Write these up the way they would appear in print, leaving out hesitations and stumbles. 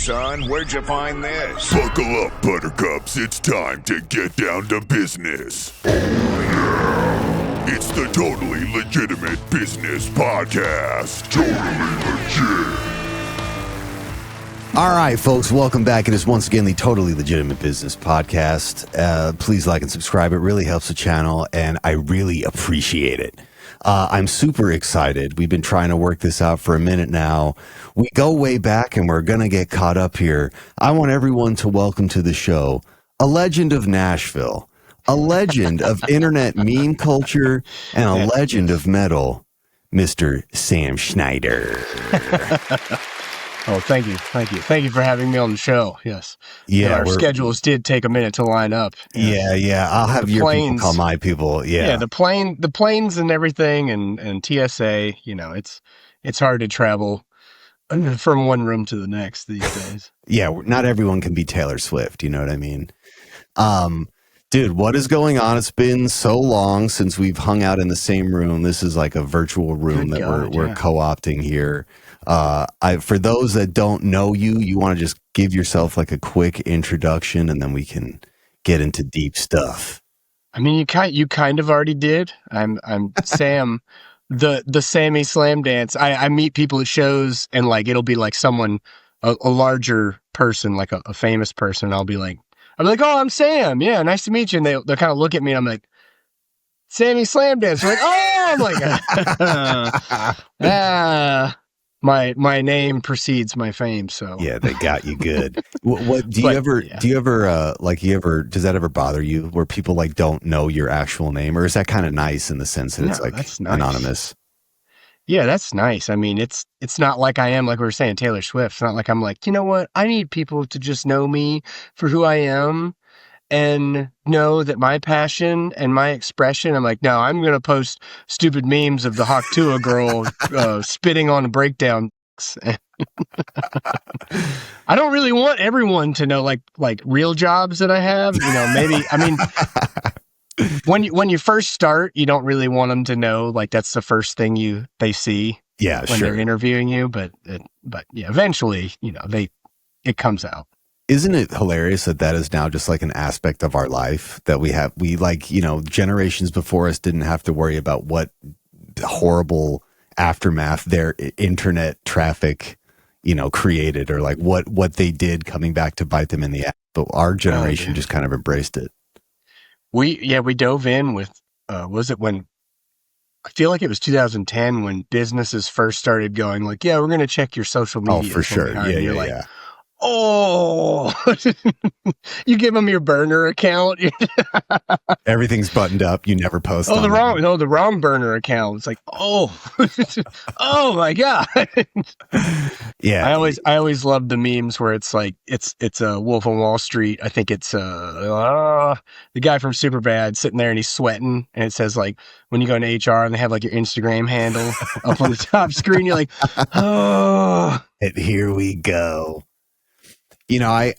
son, where'd you find this? Buckle up, buttercups. It's time to get down to business. Oh, yeah. It's the Totally Legitimate Business Podcast. Totally legit. All right, folks, welcome back. It is once again the Totally Legitimate Business Podcast. Please like and subscribe. It really helps the channel, and I really appreciate it. I'm super excited. We've been trying to work this out for a minute now. We go way back, and we're going to get caught up here. I want everyone to welcome to the show a legend of Nashville, a legend of internet meme culture, and a legend of metal, Mr. Sam Schneider. Oh, thank you. Thank you for having me on the show. Yes. Yeah. Our schedules did take a minute to line up. Yeah. I'll have your people call my people. Yeah. The planes and everything and TSA, it's hard to travel from one room to the next these days. Yeah. Not everyone can be Taylor Swift. You know what I mean? Dude, what is going on? It's been so long since we've hung out in the same room. This is like a virtual room we're co-opting here. For those that don't know you want to just give yourself like a quick introduction, and then we can get into deep stuff. I mean, you kind of already did. I'm Sam, the Sammy Slamdance. I meet people at shows, and like it'll be like someone a larger person, like a famous person. I'll be like, oh, I'm Sam. Yeah, nice to meet you. And they'll kind of look at me, and I'm like, Sammy Slamdance. They're like, oh, I'm like, my name precedes my fame. So yeah, they got you good. What do you ever does that ever bother you where people like don't know your actual name, or is that kind of nice in the sense that it's like nice. Anonymous? Yeah, that's nice. I mean, it's not like I am, like we were saying, Taylor Swift. It's not like I'm like, you know what? I need people to just know me for who I am and know that my passion and my expression, I'm like, no, I'm going to post stupid memes of the Hawktua girl spitting on a breakdown. I don't really want everyone to know like real jobs that I have. Maybe, I mean, when you first start, you don't really want them to know like that's the first thing they see. Yeah, when they're interviewing you, but yeah, eventually, it comes out. Isn't it hilarious that is now just like an aspect of our life that we generations before us didn't have to worry about what horrible aftermath their internet traffic, created, or like what they did coming back to bite them in the ass. But our generation just kind of embraced it. We dove in with, was it when, I feel like it was 2010 when businesses first started going like, yeah, we're going to check your social media. Oh, for sure. Yeah. Oh, you give them your burner account. Everything's buttoned up. You never post. Oh, the wrong burner account. It's like, oh my God. Yeah. I always love the memes where it's like, it's a Wolf on Wall Street. I think it's, the guy from Superbad sitting there and he's sweating, and it says like, when you go into HR and they have like your Instagram handle up on the top screen, you're like, oh, and here we go. I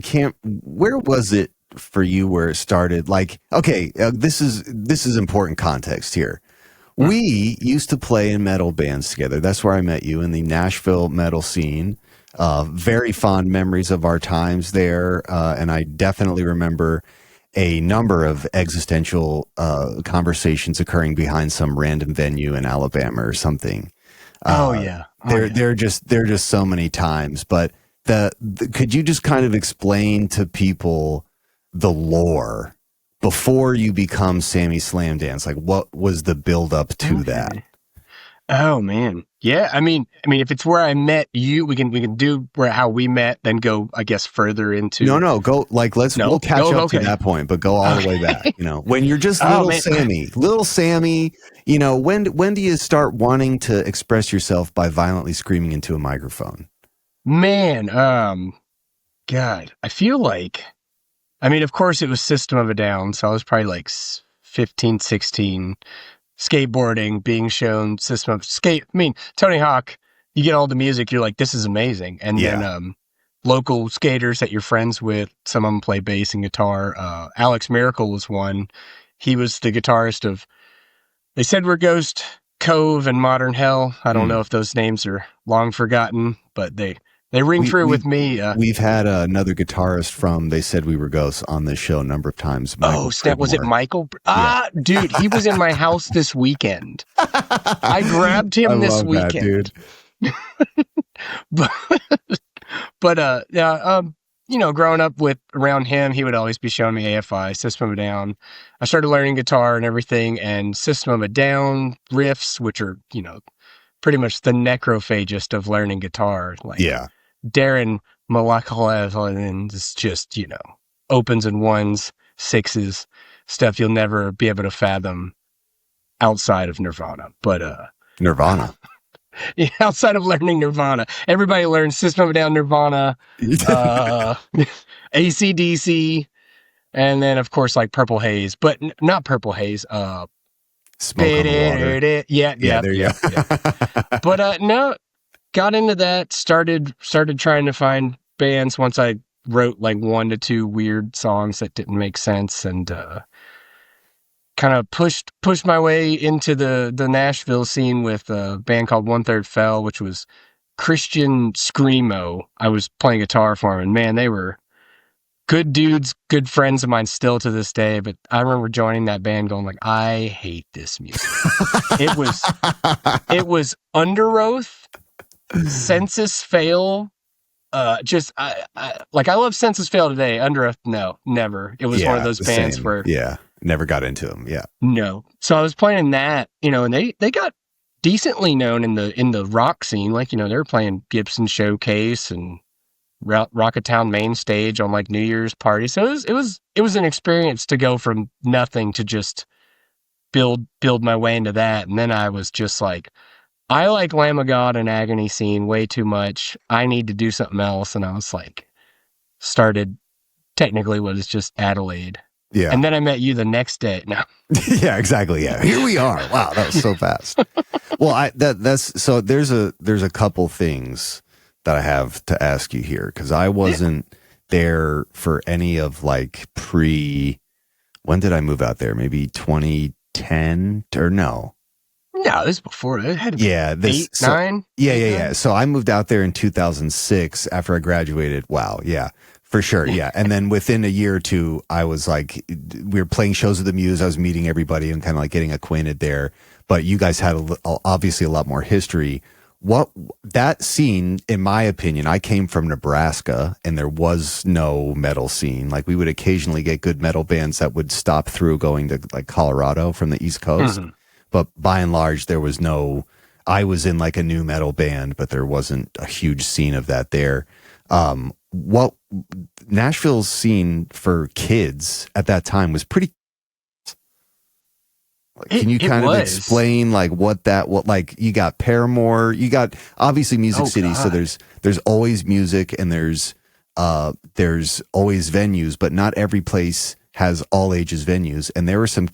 can't, where was it for you where it started? Like, okay, this is important context here. We used to play in metal bands together. That's where I met you, in the Nashville metal scene. Very fond memories of our times there. And I definitely remember a number of existential conversations occurring behind some random venue in Alabama or something. There are just so many times, but could you just kind of explain to people the lore before you become Sammy Slamdance? Like, what was the build up to that? Oh man. Yeah. I mean, if it's where I met you, we can do how we met, then go, I guess, further into. No, go like, we'll catch up to that point, but go all the way back, when you're just little Sammy, when do you start wanting to express yourself by violently screaming into a microphone? Man, God, I feel like, of course it was System of a Down. So I was probably like 15, 16, skateboarding, being shown System of Tony Hawk, you get all the music, you're like, this is amazing. And then local skaters that you're friends with, some of them play bass and guitar. Alex Miracle was one. He was the guitarist of, they said we're Ghost, Cove, and Modern Hell. I don't know if those names are long forgotten, but they They ring true with me. We've had another guitarist from They Said We Were Ghosts on this show a number of times. Oh, snap. Was it Michael? Dude, he was in my house this weekend. I grabbed him this weekend. That, dude. You know, growing up around him, he would always be showing me AFI, System of a Down. I started learning guitar and everything, and System of a Down riffs, which are, you know, pretty much the necrophagist of learning guitar. Like, Darren Malakalev is just, you know, opens and ones, sixes, stuff you'll never be able to fathom outside of Nirvana. But Nirvana. Yeah, outside of learning Nirvana. Everybody learns System of a Down, Nirvana, AC/DC, and then of course like Purple Haze, but not Purple Haze. Smoke on the Water. Yeah, there you go. But no, got into that. Started trying to find bands once I wrote like 1 to 2 weird songs that didn't make sense, and kind of pushed my way into the Nashville scene with a band called 1/3 Fell, which was Christian screamo. I was playing guitar for them, and man, they were good dudes, good friends of mine still to this day. But I remember joining that band going like, I hate this music. It was Under Oath, Census Fail. I love Census Fail today. Under Oath, no, never. It was one of those bands where never got into them. Yeah, no. So I was playing that, you know, and they got decently known in the rock scene. Like, you know, they were playing Gibson Showcase and Rocketown main stage on like New Year's party. So it was an experience to go from nothing to just build my way into that. And then I was just like, I like Lamb of God and Agony scene way too much. I need to do something else. And I was like, started technically what is just Adelaide. Yeah. And then I met you the next day. No. Yeah, exactly. Yeah. Here we are. Wow, that was so fast. Well, that's so there's a couple things that I have to ask you here, because I wasn't there for any of like when did I move out there? Maybe 2010 or no? No, this is before. It had to be 8, 9. Yeah. So I moved out there in 2006 after I graduated. Wow. Yeah. For sure, yeah. And then within a year or two, I was like, we were playing shows with the Muse. I was meeting everybody and kind of like getting acquainted there. But you guys had obviously a lot more history. That scene, in my opinion, I came from Nebraska and there was no metal scene. Like we would occasionally get good metal bands that would stop through going to like Colorado from the East Coast. Mm-hmm. But by and large, there was no, I was in like a new metal band, but there wasn't a huge scene of that there. What Nashville's scene for kids at that time was pretty. Can you kind of explain like what like you got Paramore, you got obviously Music City, God. So there's always music and there's always venues, but not every place has all ages venues, and there were some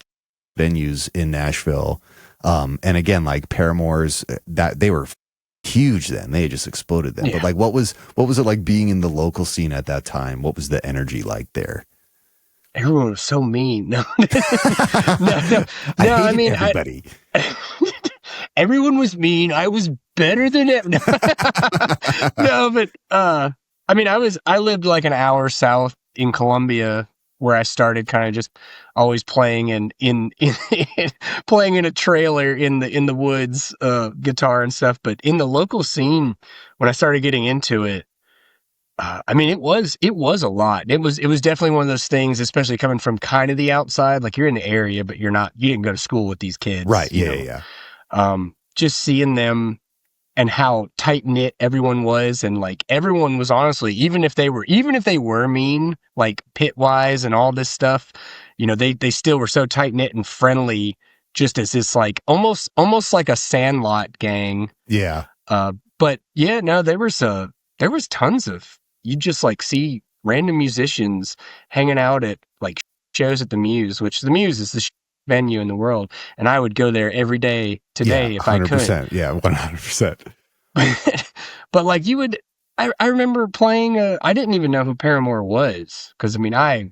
venues in Nashville, and again like Paramore's that they were huge then. They had just exploded then. Yeah. But like what was it like being in the local scene at that time? What was the energy like there? Everyone was so mean. No. I mean everybody. Everyone was mean. I was better than it. No, but I mean I lived like an hour south in Columbia, where I started kind of just always playing in playing in a trailer in the woods, guitar and stuff. But in the local scene, when I started getting into it, I mean, it was a lot. It was definitely one of those things, especially coming from kind of the outside, like you're in the area, but you didn't go to school with these kids. Right. Yeah. Just seeing them and how tight knit everyone was. And like, everyone was honestly, even if they were mean, like pit wise and all this stuff, you know, they still were so tight knit and friendly, just as this like, almost like a Sandlot gang. Yeah. But yeah, no, there was tons of, you just like see random musicians hanging out at like shows at the Muse, which the Muse is the venue in the world, and I would go there every day today if I could. Yeah, 100%. But like I remember playing. I didn't even know who Paramore was, because I mean I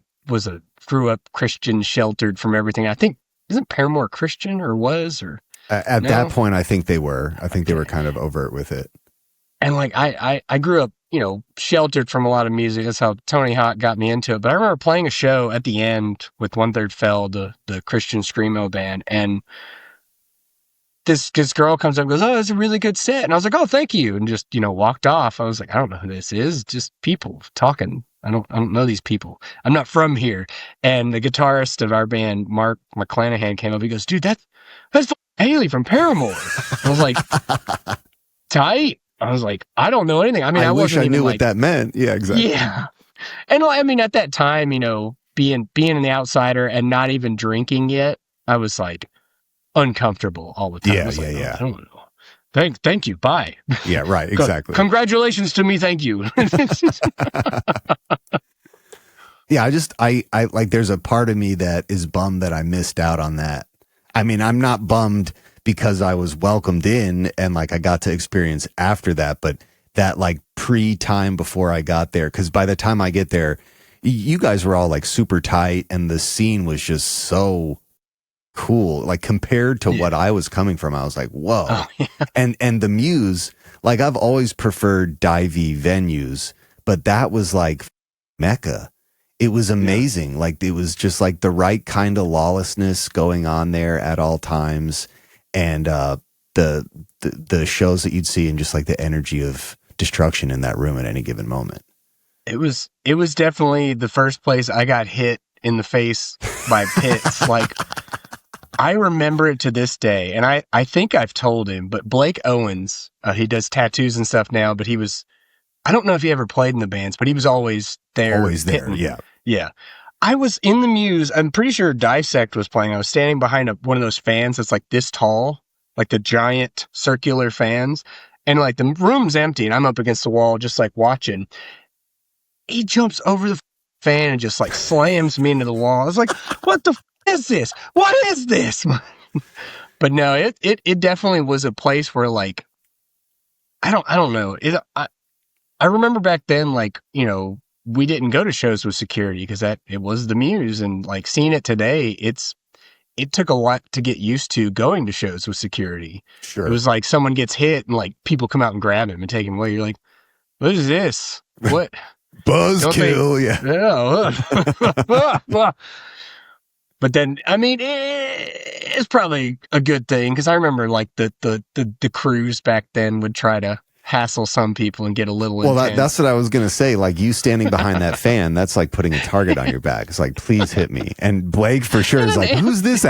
grew up Christian, sheltered from everything. I think isn't Paramore Christian or was or at that point I think they were. I think they were kind of overt with it. And like I grew up sheltered from a lot of music. That's how Tony Hawk got me into it. But I remember playing a show at the end with One Third Fell, the Christian Screamo band, and this girl comes up and goes, "Oh, it's a really good set." And I was like, "Oh, thank you," and just walked off. I was like, "I don't know who this is. Just people talking. I don't know these people. I'm not from here." And the guitarist of our band, Mark McClanahan, came up. He goes, "Dude, that's Haley from Paramore." I was like, "Tight." I was like, "I don't know anything." I mean, I wish wasn't I knew even, what that meant. Yeah, exactly. Yeah. And I mean, at that time, being an outsider and not even drinking yet, I was like uncomfortable all the time. Yeah, I was like, yeah. I don't know. Thank you. Bye. Yeah, right. Exactly. Congratulations to me. Thank you. Yeah, I like, there's a part of me that is bummed that I missed out on that. I mean, I'm not bummed because I was welcomed in and like I got to experience after that, but that like pre-time before I got there, because by the time I get there, you guys were all like super tight and the scene was just so cool. Like compared to what I was coming from, I was like, whoa. Oh, yeah. And the Muse, like I've always preferred divey venues, but that was like Mecca. It was amazing. Yeah. Like it was just like the right kind of lawlessness going on there at all times. And the shows that you'd see and just like the energy of destruction in that room at any given moment. It was definitely the first place I got hit in the face by pits. Like I remember it to this day. And I think I've told him, but Blake Owens, he does tattoos and stuff now, but I don't know if he ever played in the bands, but he was always there. Always there, yeah. Yeah. I was in the Muse. I'm pretty sure Dissect was playing. I was standing behind one of those fans that's like this tall, like the giant circular fans. And like the room's empty and I'm up against the wall just like watching. He jumps over the fan and just like slams me into the wall. I was like, what the is this? What is this? But no, it definitely was a place where like, I don't know. I remember back then, like, we didn't go to shows with security because it was the Muse, and like seeing it today, it took a lot to get used to going to shows with security. Sure. It was like someone gets hit and like people come out and grab him and take him away. You're like, what is this? What? Buzzkill, Yeah. But then, I mean, it's probably a good thing because I remember like the crews back then would try to hassle some people and get a little intense. That's what I was gonna say. Like you standing behind that fan, that's like putting a target on your back. It's like, please hit me. And Blake for sure is like, who's this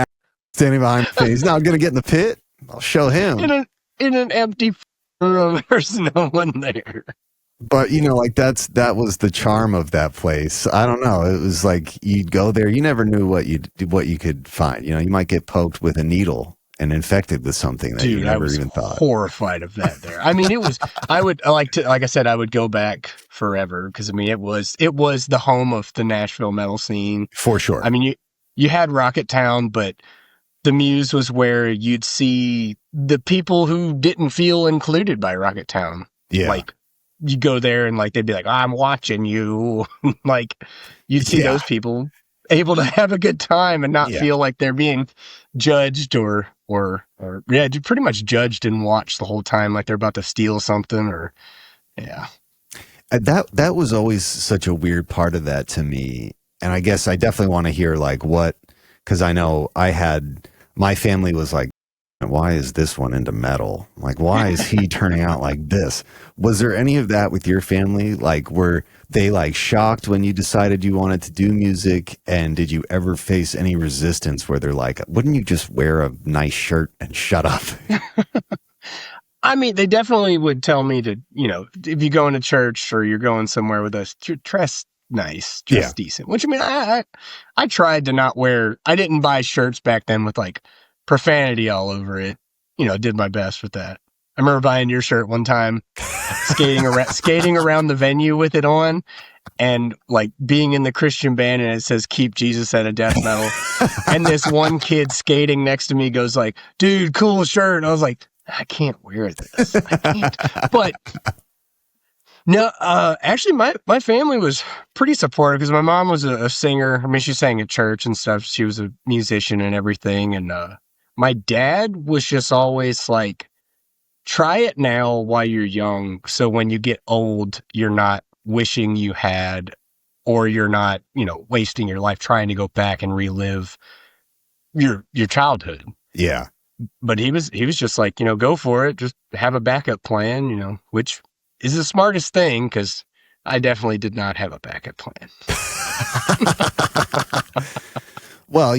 standing behind the fan? He's not gonna get in the pit. I'll show him. In an empty room, there's no one there. But like that was the charm of that place. I don't know. It was like you'd go there, you never knew what you could find. You might get poked with a needle and infected with something that you never even thought. Horrified of that there. I mean, like I said, I would go back forever because I mean, it was the home of the Nashville metal scene. For sure. I mean, you had Rocket Town, but the Muse was where you'd see the people who didn't feel included by Rocket Town. Yeah. Like you go there and like, they'd be like, I'm watching you. Like you'd see those people able to have a good time and not feel like they're being judged or pretty much judged and watched the whole time like they're about to steal something or that was always such a weird part of that to me. And I guess I definitely want to hear like because I know my family was like, why is this one into metal? Like, why is he turning out like this? Was there any of that with your family? Like, were they like shocked when you decided you wanted to do music? And did you ever face any resistance where they're like, wouldn't you just wear a nice shirt and shut up? I mean, they definitely would tell me to, if you go into church or you're going somewhere with us, dress nice, dress decent. Which I mean, I tried to not wear. I didn't buy shirts back then with like profanity all over it. Did my best with that. I remember buying your shirt one time, skating around the venue with it on, and like being in the Christian band, and it says "Keep Jesus at a death metal," and this one kid skating next to me goes like, "Dude, cool shirt." And I was like, I can't wear this. I can't. But no, actually, my family was pretty supportive because my mom was a singer. I mean, she sang at church and stuff. She was a musician and everything, and my dad was just always like try it now while you're young. So when you get old, you're not wishing you had, or you're not, wasting your life trying to go back and relive your childhood. Yeah. But he was just like, go for it. Just have a backup plan, which is the smartest thing, because I definitely did not have a backup plan. Well,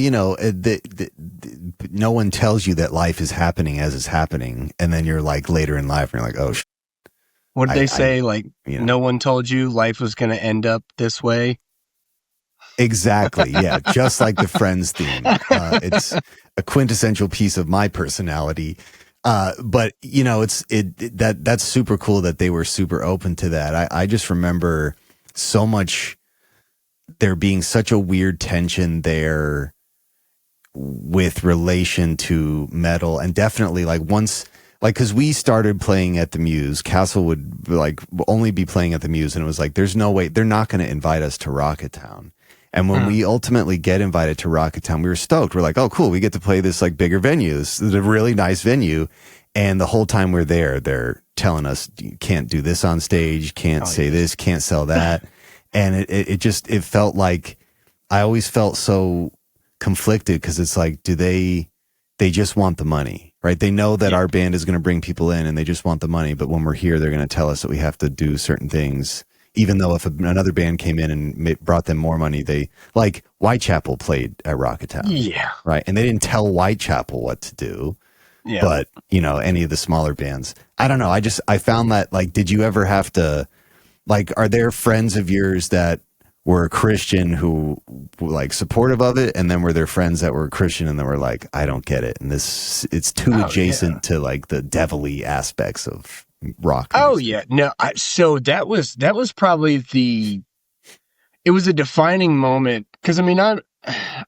no one tells you that life is happening as it's happening. And then you're like later in life and you're like, oh, what did they say? No one told you life was going to end up this way. Exactly. Yeah. Just like the Friends theme. It's a quintessential piece of my personality. But that's super cool that they were super open to that. I just remember so much, there being such a weird tension there with relation to metal, and definitely because we started playing at the Muse, Castle would only be playing at the Muse, and it was like, there's no way, they're not going to invite us to Rocketown. And when we ultimately get invited to Rocketown, we were stoked. We're like, oh, cool, we get to play this bigger venue. This is a really nice venue. And the whole time we're there, they're telling us, you can't do this on stage, can't say this, can't sell that. And it felt like, I always felt so conflicted, because it's like, they just want the money, right? They know that our band is going to bring people in and they just want the money. But when we're here, they're going to tell us that we have to do certain things, even though if another band came in and brought them more money, Whitechapel played at Rocketown. Yeah. Right. And they didn't tell Whitechapel what to do. Yeah. But, any of the smaller bands, I don't know. I found that, did you ever have to, are there friends of yours that were Christian who were supportive of it, and then were there friends that were Christian and then were like, I don't get it, and it's too adjacent to the devilly aspects of rock music? Oh yeah, no. So that was probably it was a defining moment, because I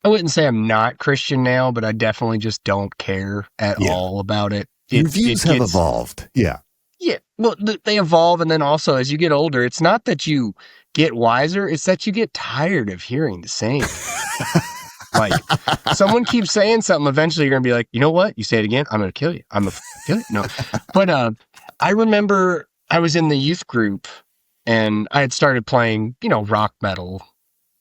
wouldn't say I'm not Christian now, but I definitely just don't care at all about it. Your views have evolved. Yeah. Yeah, well, they evolve, and then also as you get older, it's not that you get wiser, it's that you get tired of hearing the same. Someone keeps saying something, eventually you're going to be like, you know what? You say it again, I'm going to kill you. I'm going to kill you. No. But I remember I was in the youth group, and I had started playing, rock metal.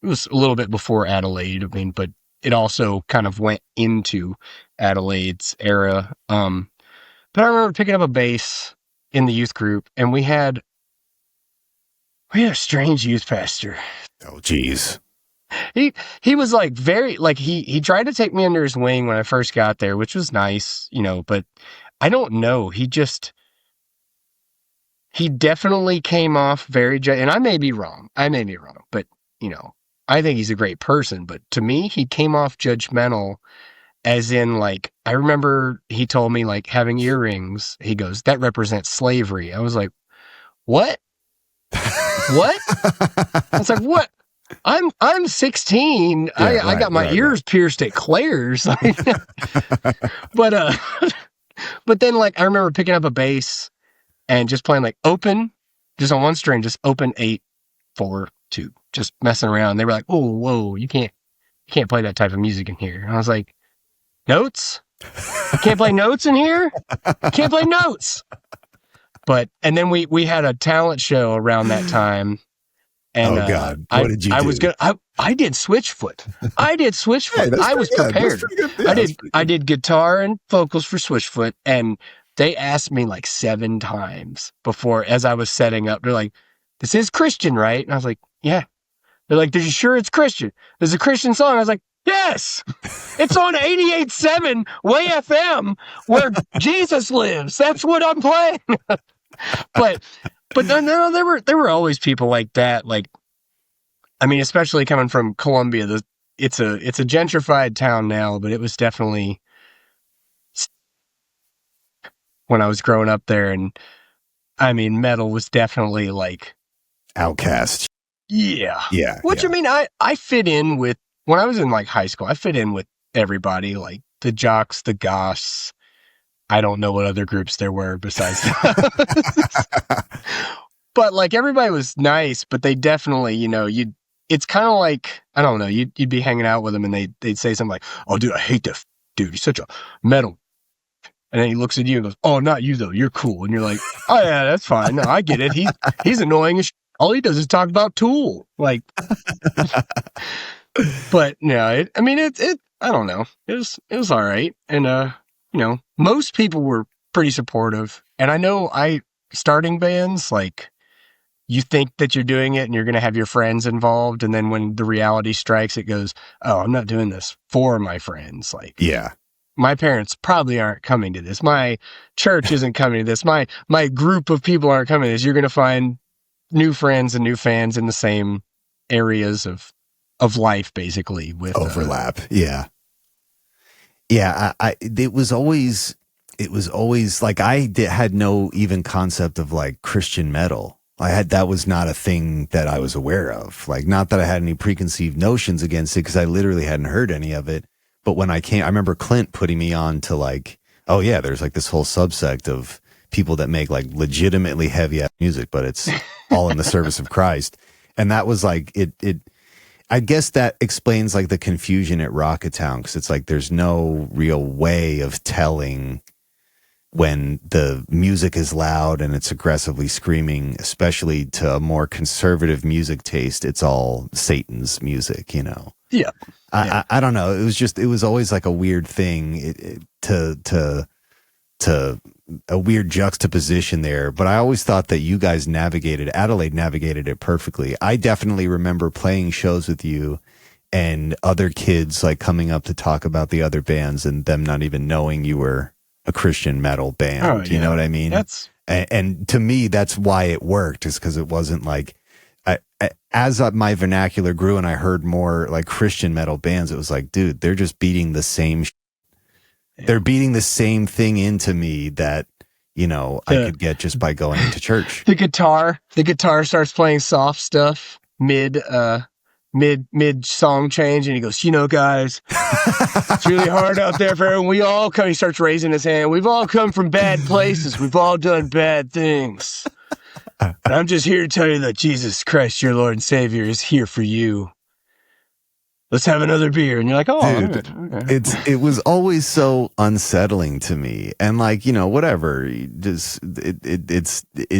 It was a little bit before Adelaide, but it also kind of went into Adelaide's era. But I remember picking up a bass in the youth group, and we had a strange youth pastor. Oh, geez. He was very, he tried to take me under his wing when I first got there, which was nice, but I don't know. He definitely came off very, and I may be wrong, but I think he's a great person, but to me, he came off judgmental. As in, I remember he told me, having earrings, he goes, that represents slavery. I was like, what? What? I was like, what? I'm 16. Yeah, I got my ears pierced at Claire's. But then, I remember picking up a bass and just playing, open, just on one string, just open 8, 4, 2, just messing around. They were like, oh, whoa, you can't play that type of music in here. And I was like, notes? You can't play notes in here? You can't play notes. And then we had a talent show around that time. And, oh God, what did you do? I did Switchfoot. Hey, I was prepared. Yeah, I did guitar and vocals for Switchfoot, and they asked me 7 times before, as I was setting up. They're like, this is Christian, right? And I was like, yeah. They're like, are you sure it's Christian? There's a Christian song. I was like, yes, it's on 88.7 Way FM, where Jesus lives. That's what I'm playing. But no, there were always people like that. Especially coming from Columbia, it's a gentrified town now, but it was definitely when I was growing up there, and metal was definitely outcast. Yeah. Yeah. Which I fit in with. When I was in high school, I fit in with everybody, the jocks, the goths. I don't know what other groups there were besides that. But everybody was nice, but they definitely, it's kind of I don't know, you'd be hanging out with them and they'd say something like, oh dude, I hate that dude. He's such a metal And then he looks at you and goes, "Oh, not you though. You're cool." And you're like, "Oh yeah, that's fine. No, I get it. He's annoying as all he does is talk about Tool." Like, but no, it I don't know. It was all right. And, most people were pretty supportive. And I know starting bands, like, you think that you're doing it and you're going to have your friends involved. And then when the reality strikes, it goes, "Oh, I'm not doing this for my friends." Like, Yeah. My parents probably aren't coming to this. My church isn't coming to this. My group of people aren't coming to this. You're going to find new friends and new fans in the same areas of life, basically, with overlap. Yeah. It was always like had no even concept of like Christian metal. That was not a thing that I was aware of. Like, not that I had any preconceived notions against it, because I literally hadn't heard any of it. But when I remember Clint putting me on to like, oh yeah, there's like this whole subsect of people that make like legitimately heavy ass music, but it's all in the service of Christ. And that was like, I guess that explains like the confusion at Rocketown, because it's like there's no real way of telling when the music is loud and it's aggressively screaming, especially to a more conservative music taste. It's all Satan's music, you know? Yeah. I don't know. It was always like a weird thing to a weird juxtaposition there. But I always thought that you guys Adelaide navigated it perfectly. I definitely remember playing shows with you and other kids like coming up to talk about the other bands and them not even knowing you were a Christian metal band. Oh, yeah. You know what I mean? And to me, that's why it worked, is because it wasn't like, as my vernacular grew and I heard more like Christian metal bands, it was like, dude, they're just beating the same. They're beating the same thing into me that, I could get just by going to church. The guitar starts playing soft stuff mid song change, and he goes, "Guys, it's really hard out there for everyone. We all come." He starts raising his hand. "We've all come from bad places. We've all done bad things. And I'm just here to tell you that Jesus Christ, your Lord and Savior, is here for you. Let's have another beer." And you're like, "Oh, dude, okay." It was always so unsettling to me, and like, whatever. It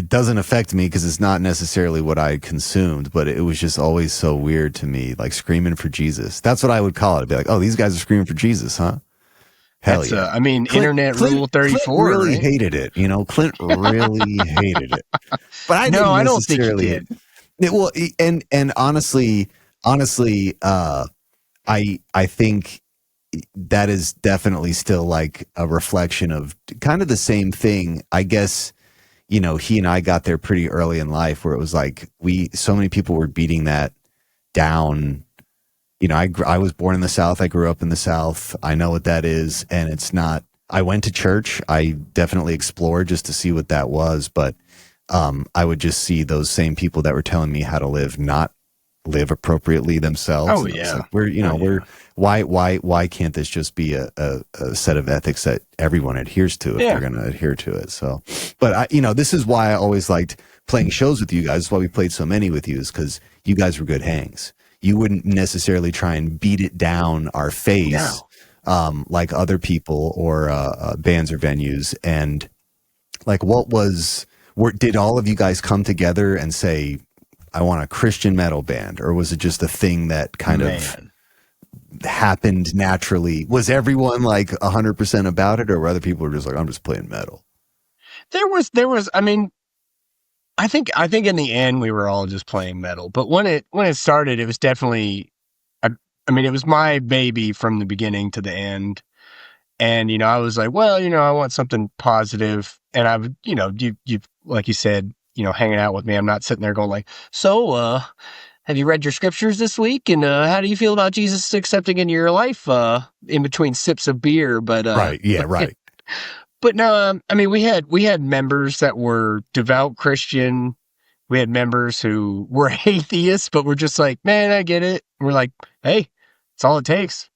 doesn't affect me because it's not necessarily what I consumed, but it was just always so weird to me, like screaming for Jesus. That's what I would call it. I'd be like, "Oh, these guys are screaming for Jesus, huh?" Hell yeah! Internet Rule 34. Clint really right? hated it. Clint really hated it. But I don't think he did. Well, and honestly, I think that is definitely still like a reflection of kind of the same thing. I guess, he and I got there pretty early in life, where it was like so many people were beating that down. I was born in the South. I grew up in the South. I know what that is. And it's not, I went to church. I definitely explored just to see what that was. But I would just see those same people that were telling me how to not live appropriately themselves. Oh yeah. Like, why can't this just be a set of ethics that everyone adheres to if they're going to adhere to it? So, but this is why I always liked playing shows with you guys. That's why we played so many with you, is because you guys were good hangs. You wouldn't necessarily try and beat it down our face, like other people or bands or venues. And like, did all of you guys come together and say, "I want a Christian metal band," or was it just a thing that kind of happened naturally? Was everyone like 100% about it, or were other people were just like, "I'm just playing metal"? There was. I mean, I think in the end we were all just playing metal. But when it started, it was definitely, it was my baby from the beginning to the end. And I was like, well, I want something positive. And I would, you like you said, hanging out with me, I'm not sitting there going like, "So, have you read your scriptures this week? And how do you feel about Jesus accepting into your life in between sips of beer?" But right, yeah, right. But no, we had members that were devout Christian. We had members who were atheists, but we're just like, "Man, I get it." And we're like, "Hey, it's all it takes.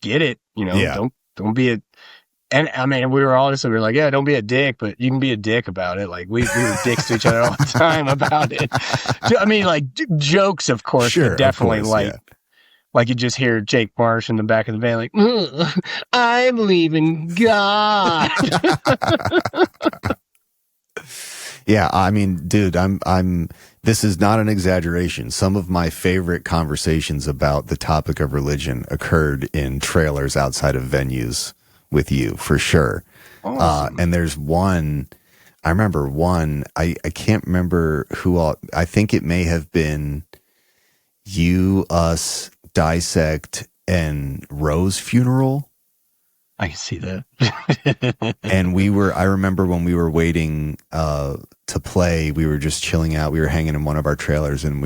Get it, Don't be a." And we were honest, we were like, "Yeah, don't be a dick, but you can be a dick about it." Like we were dicks to each other all the time about it. Like jokes, of course, sure, but definitely course, like Like you just hear Jake Marsh in the back of the van, like, I believe in God. Yeah, I mean, dude, this is not an exaggeration. Some of my favorite conversations about the topic of religion occurred in trailers outside of venues with you, for sure. Awesome. And there's one, I remember one, I can't remember who all, I think it may have been you, us, Dissect, and Rose Funeral. I can see that. And I remember when we were waiting to play, we were just chilling out. We were hanging in one of our trailers, and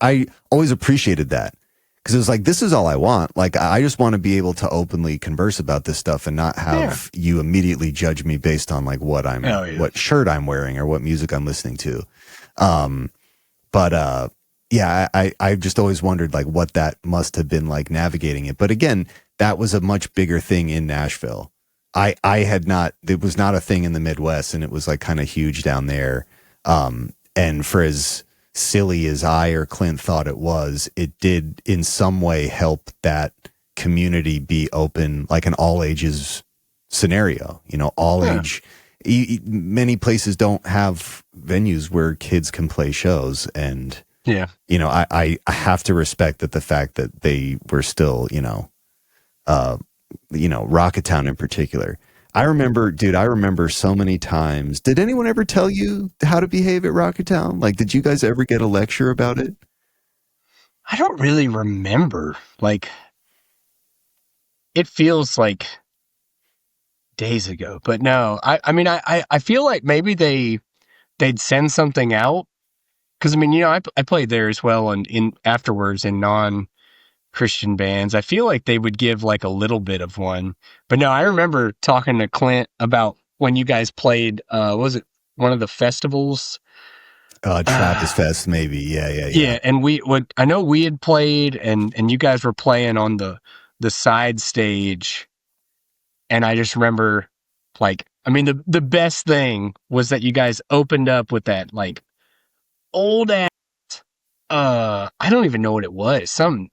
I always appreciated that, because it was like, this is all I want. Like, I just want to be able to openly converse about this stuff and not have you immediately judge me based on like what shirt I'm wearing or what music I'm listening to. Yeah, I just always wondered like what that must have been like navigating it. But again, that was a much bigger thing in Nashville. It was not a thing in the Midwest, and it was like kind of huge down there. And for as silly as I or Clint thought it was, it did in some way help that community be open, like an all ages scenario, all age. Many places don't have venues where kids can play shows, and I have to respect that the fact that they were still, Rocketown in particular. I remember so many times. Did anyone ever tell you how to behave at Rocketown? Like, did you guys ever get a lecture about it? I don't really remember. Like, it feels like days ago, but no, I feel like maybe they'd send something out. Cause I played there as well, and afterwards in non-Christian bands. I feel like they would give like a little bit of one, but no, I remember talking to Clint about when you guys played, was it one of the festivals? Trappist Fest, maybe. Yeah. And I know we had played, and you guys were playing on the side stage. And I just remember the best thing was that you guys opened up with that like old ass, I don't even know what it was. Some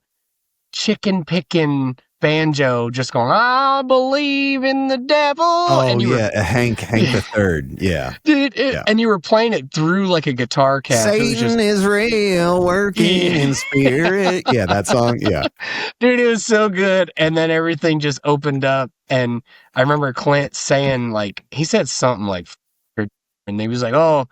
chicken picking banjo just going, I believe in the devil. Oh, and Hank the Third. Yeah. Dude, and you were playing it through like a guitar cast. Satan is real, working in spirit. Yeah, that song. Yeah. Dude, it was so good. And then everything just opened up. And I remember Clint saying, like, he said something like, and he was like, oh,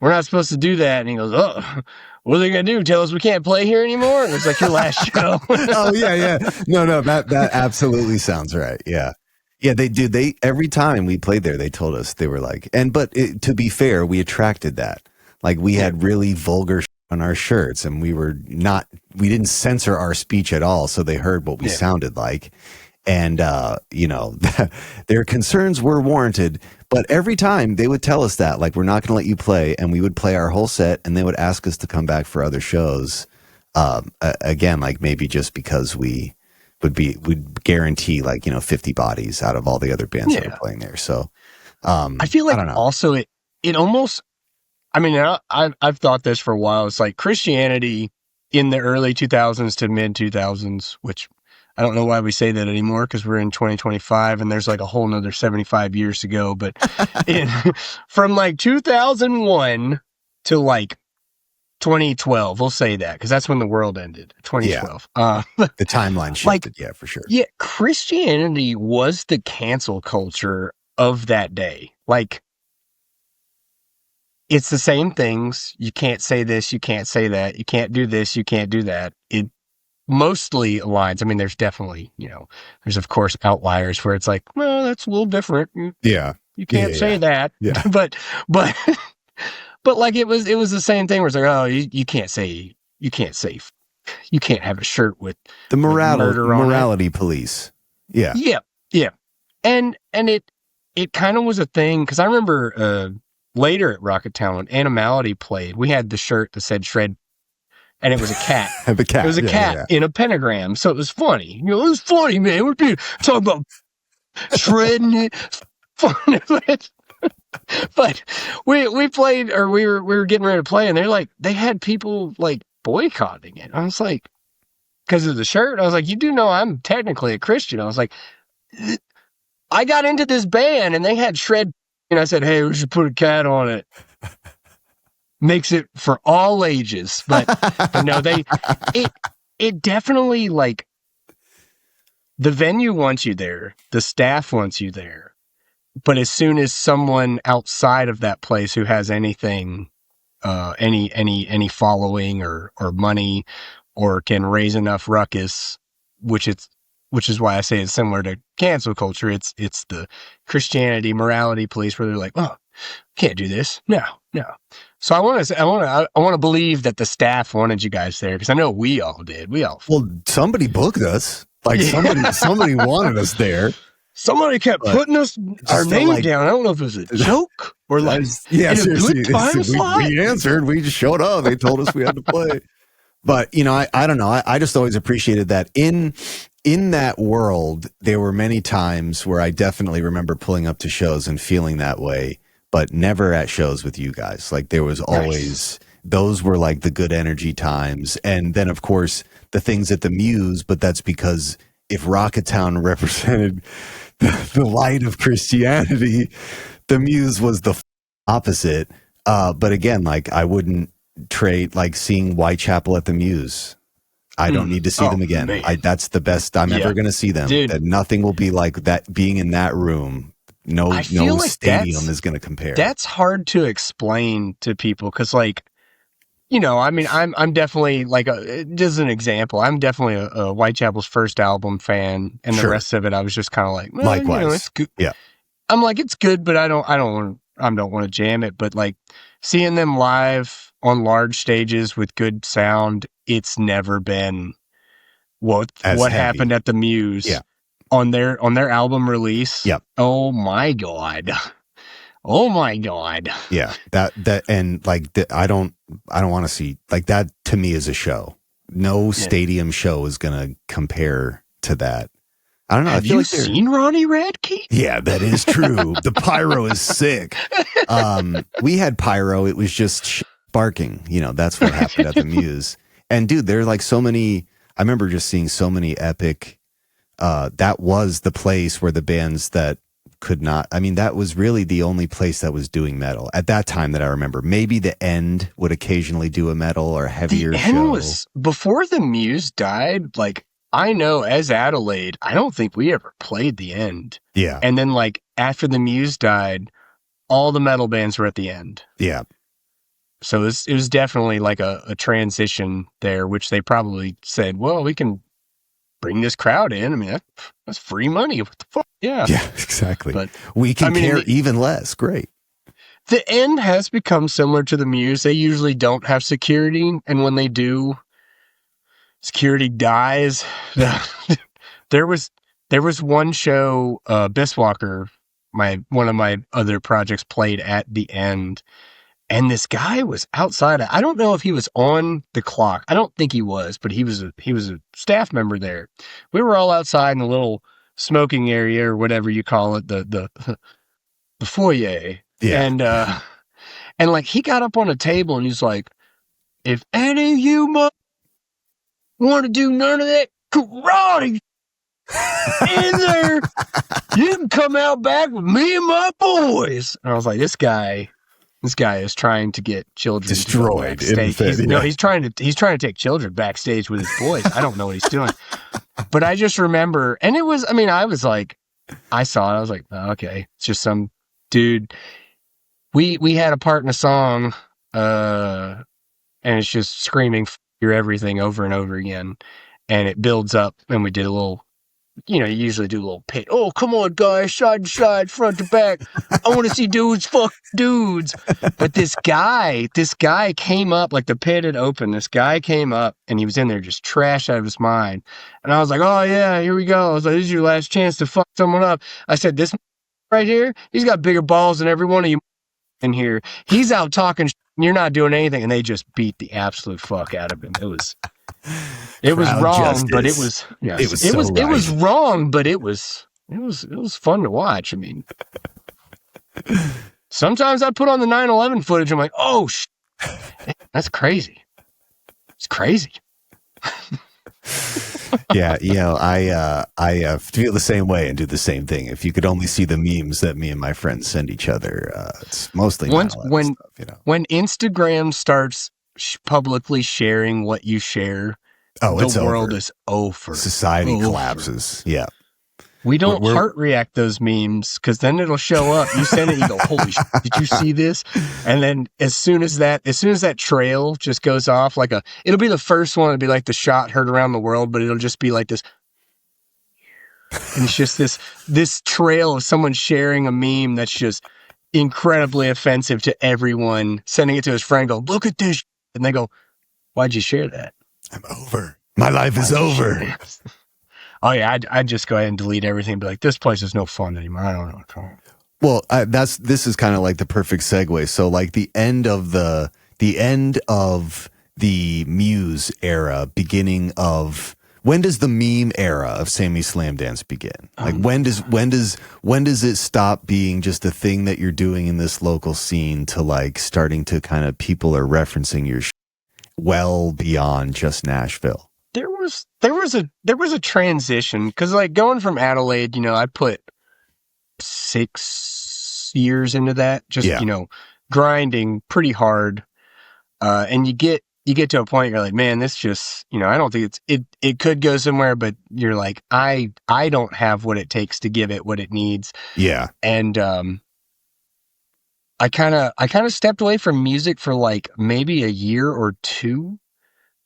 we're not supposed to do that. And he goes, oh, what are they going to do? Tell us we can't play here anymore? And it's like your last show. Oh, yeah. No, that absolutely sounds right. Yeah. Yeah, they do. Every time we played there, they told us, they were like, to be fair, we attracted that. Like, we had really vulgar on our shirts, and we didn't censor our speech at all. So they heard what we sounded like. And, their concerns were warranted. But every time they would tell us that, like, we're not going to let you play, and we would play our whole set, and they would ask us to come back for other shows. Again, like maybe just because we'd guarantee 50 bodies out of all the other bands that were playing there. So, I feel like also it almost, I've thought this for a while. It's like Christianity in the early 2000s to mid 2000s, which I don't know why we say that anymore, because we're in 2025 and there's like a whole nother 75 years to go. But from like 2001 to like 2012, we'll say that, because that's when the world ended. 2012. The timeline shifted, for sure. Yeah, Christianity was the cancel culture of that day. Like, it's the same things. You can't say this, you can't say that. You can't do this, you can't do that. It mostly aligns. There's definitely, there's of course outliers where it's like, well, that's a little different. You can't say that. Yeah. But like it was the same thing where it's like, oh, you can't have a shirt with the morality on police. Yeah. Yeah. And it kind of was a thing, because I remember later at Rocketown when Animality played, we had the shirt that said shred. And it was a cat. The cat. It was a cat in a pentagram. So it was funny. It was funny, man. We're talking about shredding it. But we played, or we were getting ready to play, and they had people like boycotting it. I was like, because of the shirt. I was like, you do know I'm technically a Christian. I was like, I got into this band and they had shred, and I said, hey, we should put a cat on it. Makes it for all ages. But no, it definitely, like, the venue wants you there. The staff wants you there. But as soon as someone outside of that place who has anything, any following or money, or can raise enough ruckus, which is why I say it's similar to cancel culture. It's the Christianity morality police where they're like, oh, can't do this. No. So I want to believe that the staff wanted you guys there, because I know we all did. Well, somebody booked us. Like somebody wanted us there. Somebody kept putting our name down. I don't know if it was a joke or like yeah, in a good time slot. We answered. We just showed up. They told us we had to play. But I don't know. I just always appreciated that in that world. There were many times where I definitely remember pulling up to shows and feeling that way, but never at shows with you guys. Like there was always those were like the good energy times, and then of course the things at the Muse. But that's because if Rocketown represented the light of Christianity, the Muse was the opposite. But again, like I wouldn't trade like seeing Whitechapel at the Muse. I don't need to see them again. That's the best I'm ever going to see them. Dude. That nothing will be like that. Being in that room, no like stadium is going to compare. That's hard to explain to people because, like, I mean, I'm definitely like just an example. I'm definitely a Whitechapel's first album fan, and the rest of it, I was just kind of like, well, likewise, it's good. Yeah, I'm like, it's good, but I don't want to jam it. But like seeing them live on large stages with good sound, it's never been what happened at the Muse. Yeah. On their album release. Yep. Oh my God. Oh my God. Yeah. That and like I don't want to see like that. To me is a show. No stadium show is gonna compare to that. I don't know. Have you seen Ronnie Radke? Yeah, that is true. The pyro is sick. We had pyro. It was just barking. That's what happened at the Muse. And dude, there are like so many. I remember just seeing so many epic. That was the place where the bands that could not. I mean, that was really the only place that was doing metal at that time that I remember. Maybe the End would occasionally do a metal or heavier show. The End was before the Muse died. Like I know as Adelaide, I don't think we ever played the End. Yeah. And then like after the Muse died, all the metal bands were at the End. Yeah. So it was definitely like a transition there, which they probably said, well, we can bring this crowd in. I mean, that's free money. What the fuck? Yeah. Yeah, exactly. But we can care even less. Great. The End has become similar to the Muse. They usually don't have security. And when they do, security dies. There was one show, Bisswalker, one of my other projects, played at the End. And this guy was outside. I don't know if he was on the clock. I don't think he was, but he was a staff member there. We were all outside in the little smoking area or whatever you call it, the foyer. Yeah. And like he got up on a table and he's like, if any of you want to do none of that karate in there, you can come out back with me and my boys. And I was like, this guy is trying to get children destroyed. He's trying to take children backstage with his boys. I don't know what he's doing. But I just remember, and it was, I mean, I was like, I saw it. I was like, oh, okay, it's just some dude. We had a part in a song, and it's just screaming your everything over and over again. And it builds up, and we did a little, you usually do a little pit. Oh, come on, guys, side to side, front to back. I want to see dudes fuck dudes. But this guy came up, like the pit had opened. This guy came up, and he was in there just trash out of his mind. And I was like, oh, yeah, here we go. I was like, this is your last chance to fuck someone up. I said, this right here, he's got bigger balls than every one of you in here. He's out talking, and you're not doing anything. And they just beat the absolute fuck out of him. It was wrong, justice. But it was, yes, it was wrong, but it was fun to watch. I mean, sometimes I put on the 9/11 footage. I'm like, oh, that's crazy. It's crazy. Yeah, I feel the same way and do the same thing. If you could only see the memes that me and my friends send each other, it's mostly Once 9/11 stuff, when Instagram starts publicly sharing what you share, it's the world over. is over. Society collapses. Yeah. We don't heart react those memes because then it'll show up. You send it, you go, "Holy shit, did you see this?" And then as soon as that trail just goes off, it'll be the first one. It'll be like the shot heard around the world, but it'll just be like this, and it's just this trail of someone sharing a meme that's just incredibly offensive to everyone, sending it to his friend, go, "Look at this," and they go, "Why'd you share that?" I'm over. My life is over. Oh yeah, I'd just go ahead and delete everything and be like, this place is no fun anymore. I don't know what's wrong. Well, this is kind of like the perfect segue. So like the end of the Muse era, beginning of, when does the meme era of Sammy Slamdance begin? Like when does it stop being just a thing that you're doing in this local scene to like starting to kind of, people are referencing your well beyond just Nashville? There was a transition because like going from Adelaide, I put 6 years into that, just grinding pretty hard, and you get to a point you're like, man, this just I don't think it could go somewhere, but you're like, I don't have what it takes to give it what it needs. Yeah, and I kind of stepped away from music for like maybe a year or two.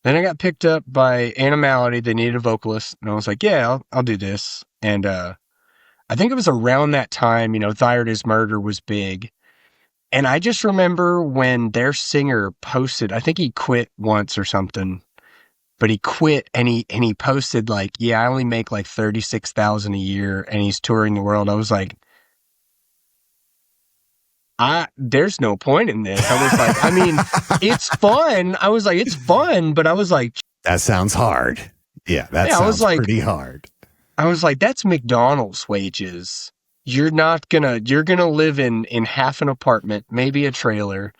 Then I got picked up by Animality. They needed a vocalist. And I was like, yeah, I'll do this. And I think it was around that time, Thyroid is Murder was big. And I just remember when their singer posted, I think he quit once or something, but he quit and he posted like, yeah, I only make like $36,000 a year and he's touring the world. I was like, there's no point in this. I was like, I mean, it's fun. I was like, it's fun, but I was like, that sounds hard. Yeah, sounds pretty hard. I was like, that's McDonald's wages. You're gonna live in half an apartment, maybe a trailer.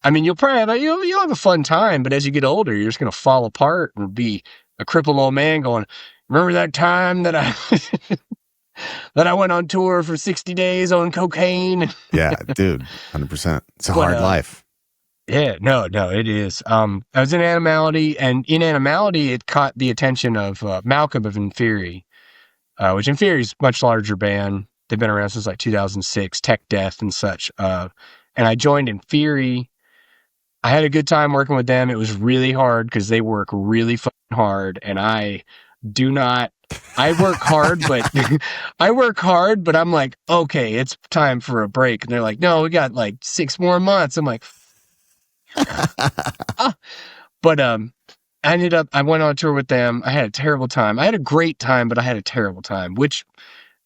I mean, you'll probably you'll have a fun time, but as you get older, you're just gonna fall apart and be a crippled old man going, remember that time that I that I went on tour for 60 days on cocaine? Yeah, dude, 100%. It's a hard life. Yeah, no, it is. I was in Animality, and in Animality, it caught the attention of Malcolm of Inferi, which Inferi is a much larger band. They've been around since like 2006, Tech Death and such. And I joined Inferi. I had a good time working with them. It was really hard because they work really fucking hard, and I work hard, but I'm like, okay, it's time for a break. And they're like, no, we got like 6 more months. I'm like, but I went on tour with them. I had a terrible time. I had a great time, but I had a terrible time, which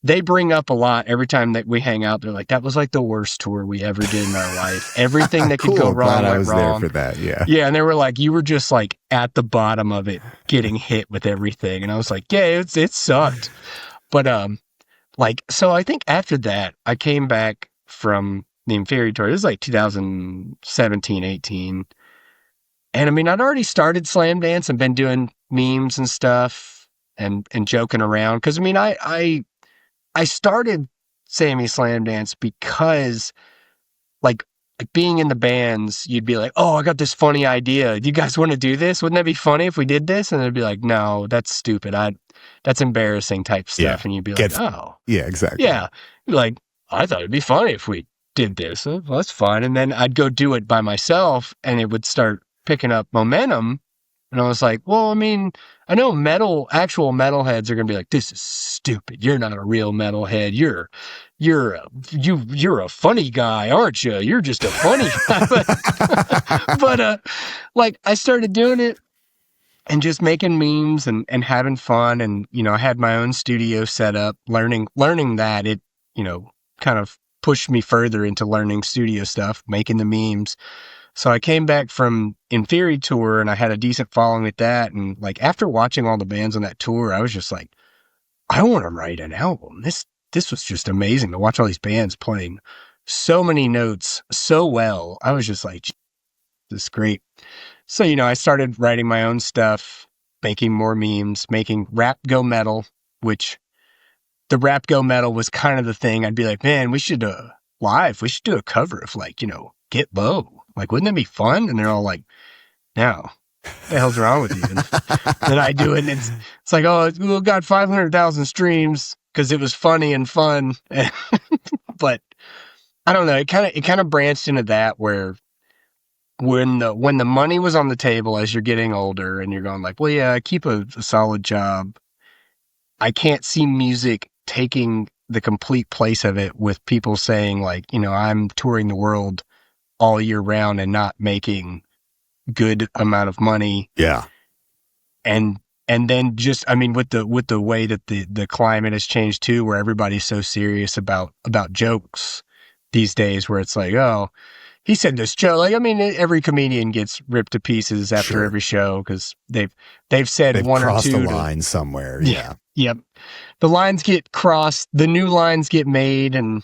they bring up a lot every time that we hang out. They're like, that was like the worst tour we ever did in our life. Everything that could go wrong went I was wrong. there for that. Yeah. Yeah. And they were like, you were just like at the bottom of it, getting hit with everything. And I was like, yeah, it sucked. But, so I think after that, I came back from the Inferi tour. It was like 2017, 18. And I mean, I'd already started Slamdance and been doing memes and stuff and joking around. Cause I mean, I started Sammy Slamdance because like being in the bands, you'd be like, oh, I got this funny idea. Do you guys want to do this? Wouldn't that be funny if we did this? And they'd be like, no, that's stupid. That's embarrassing type stuff. Yeah. And you'd be like, oh. Yeah, exactly. Yeah. Like, I thought it'd be funny if we did this. Well, that's fine. And then I'd go do it by myself and it would start picking up momentum. And I was like, well, I mean, I know actual metalheads are going to be like, this is stupid. You're not a real metalhead. You're a funny guy, aren't you? You're just a funny guy. But like I started doing it and just making memes and having fun. And, I had my own studio set up, learning that it, kind of pushed me further into learning studio stuff, making the memes. So I came back from Inferi tour and I had a decent following with that. And like after watching all the bands on that tour, I was just like, I want to write an album. This was just amazing to watch all these bands playing so many notes so well. I was just like, this is great. So, I started writing my own stuff. making more memes, making rap go metal, which the rap go metal was kind of the thing. I'd be like, man, we should we should do a cover of like, Get Low. Like, wouldn't that be fun? And they're all like, no, what the hell's wrong with you? And then I do it, and it's like, oh, we got 500,000 streams because it was funny and fun. But I don't know. It kind of branched into that where when the money was on the table as you're getting older and you're going like, well, yeah, I keep a solid job. I can't see music taking the complete place of it with people saying like, I'm touring the world all year round and not making good amount of money. Yeah. And then just, I mean, with the way that the climate has changed too, where everybody's so serious about jokes these days, where it's like, oh, he said this joke. Like, I mean, every comedian gets ripped to pieces after every show because they've said one or two. Crossed the line somewhere. Yeah. Yep. The lines get crossed, the new lines get made, and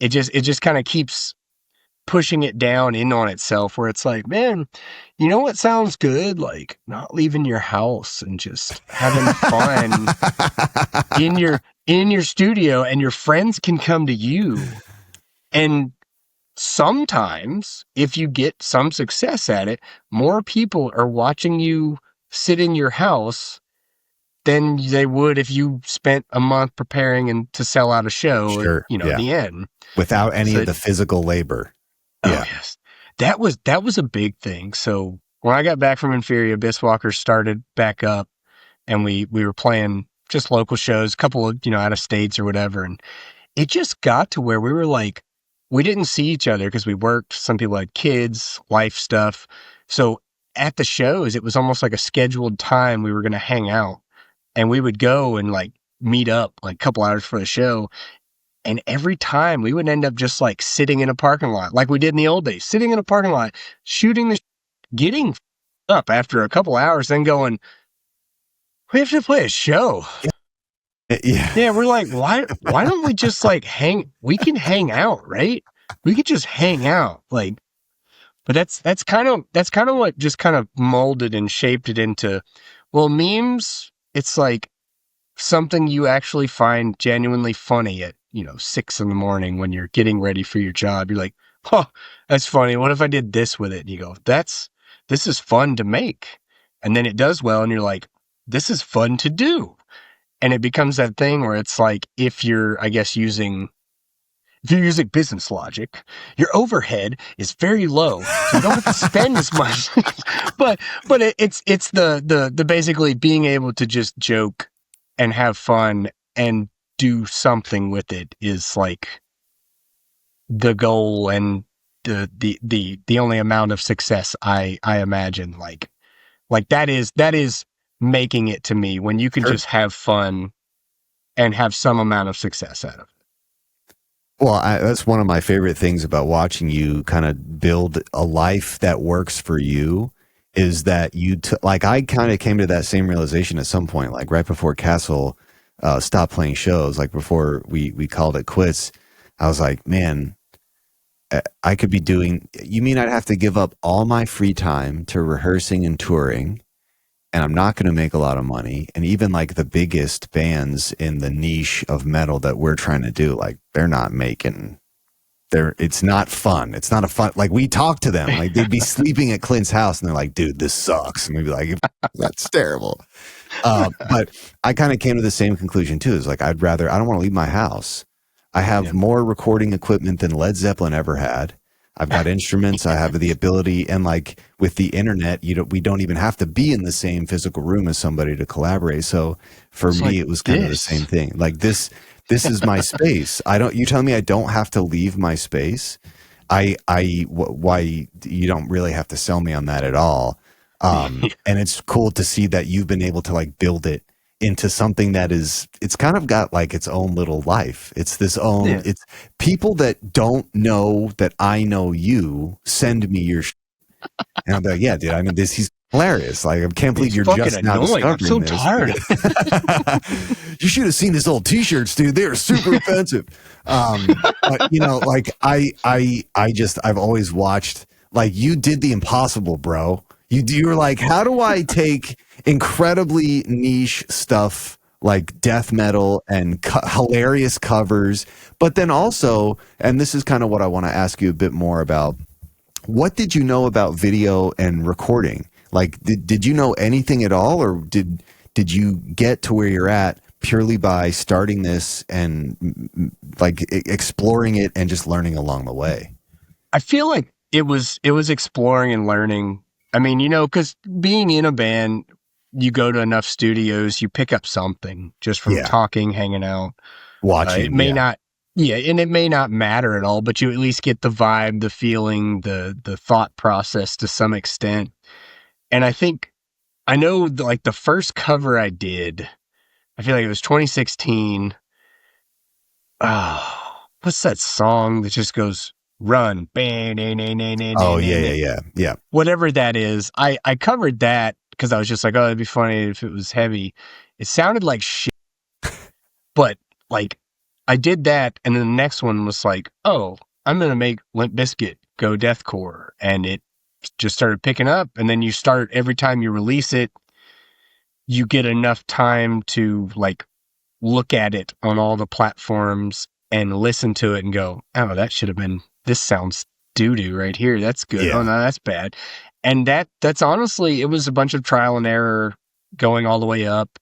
it just kind of keeps pushing it down in on itself, where it's like, man, you know what sounds good? Like not leaving your house and just having fun in your studio, and your friends can come to you. And sometimes if you get some success at it, more people are watching you sit in your house than they would if you spent a month preparing and to sell out a show at the end. Without any of the physical labor. Oh, yeah. Yes. That was a big thing. So when I got back from Inferior, Biswalker started back up, and we were playing just local shows, a couple of, out of states or whatever. And it just got to where we were like, we didn't see each other because we worked. Some people had kids, life stuff. So at the shows, it was almost like a scheduled time we were going to hang out, and we would go and like meet up like a couple hours for the show. And every time we would end up just like sitting in a parking lot, like we did in the old days, sitting in a parking lot, shooting getting up after a couple hours, then going, we have to play a show. Yeah. We're like, why don't we just like we can hang out, right? We could just hang out. Like, but that's kind of what just kind of molded and shaped it into, well, memes, it's like something you actually find genuinely funny at, 6 a.m. when you're getting ready for your job. You're like, oh, that's funny. What if I did this with it? And you go, this is fun to make. And then it does well. And you're like, this is fun to do. And it becomes that thing where it's like, if you're using business logic, your overhead is very low. So you don't have to spend as much. but it's the basically being able to just joke and have fun and do something with it is like the goal and the only amount of success I imagine. Like that is making it to me, when you can just have fun and have some amount of success out of it. Well, that's one of my favorite things about watching you kind of build a life that works for you, is that I kind of came to that same realization at some point, like right before Castle stopped playing shows, like before we called it quits. I was like, man, I could be you mean I'd have to give up all my free time to rehearsing and touring, and I'm not going to make a lot of money. And even like the biggest bands in the niche of metal that we're trying to do, like they're not making, it's not fun. It's not a fun, like we talk to them, like they'd be sleeping at Clint's house and they're like, dude, this sucks. And we'd be like, that's terrible. But I kind of came to the same conclusion too. It's like, I don't want to leave my house. I have more recording equipment than Led Zeppelin ever had. I've got instruments. I have the ability, and like with the internet, we don't even have to be in the same physical room as somebody to collaborate. So for me, it was kind of the same thing. Like this is my space. You tell me I don't have to leave my space. Why you don't really have to sell me on that at all. And it's cool to see that you've been able to like build it into something that it's kind of got like its own little life. It's it's people that don't know that I know you send me your and I'm like, yeah, dude, I mean he's hilarious. Like, I can't believe you're just now discovering I'm so this. tired. You should have seen his old t-shirts, dude. They are super offensive. But like I've always watched, like, you did the impossible, bro. You were like, how do I take incredibly niche stuff like death metal and hilarious covers, but then also, and this is kind of what I want to ask you a bit more about, what did you know about video and recording? Like, did you know anything at all, or did you get to where you're at purely by starting this and like exploring it and just learning along the way? I feel like it was exploring and learning. I mean, because being in a band, you go to enough studios, you pick up something just from talking, hanging out, watching. It may not, and it may not matter at all, but you at least get the vibe, the feeling, the thought process to some extent. And I know like the first cover I did, I feel like it was 2016. Oh, what's that song that just goes run? Oh, yeah. Whatever that is. I covered that because I was just like, oh, it'd be funny if it was heavy. It sounded like shit. But like I did that, and then the next one was like, oh, I'm going to make Limp Bizkit go deathcore. And it just started picking up. And then you start, every time you release it, you get enough time to like look at it on all the platforms and listen to it and go, oh, that should have been, this sounds doo-doo right here. That's good. Yeah. Oh, no, that's bad. And that's honestly, it was a bunch of trial and error going all the way up.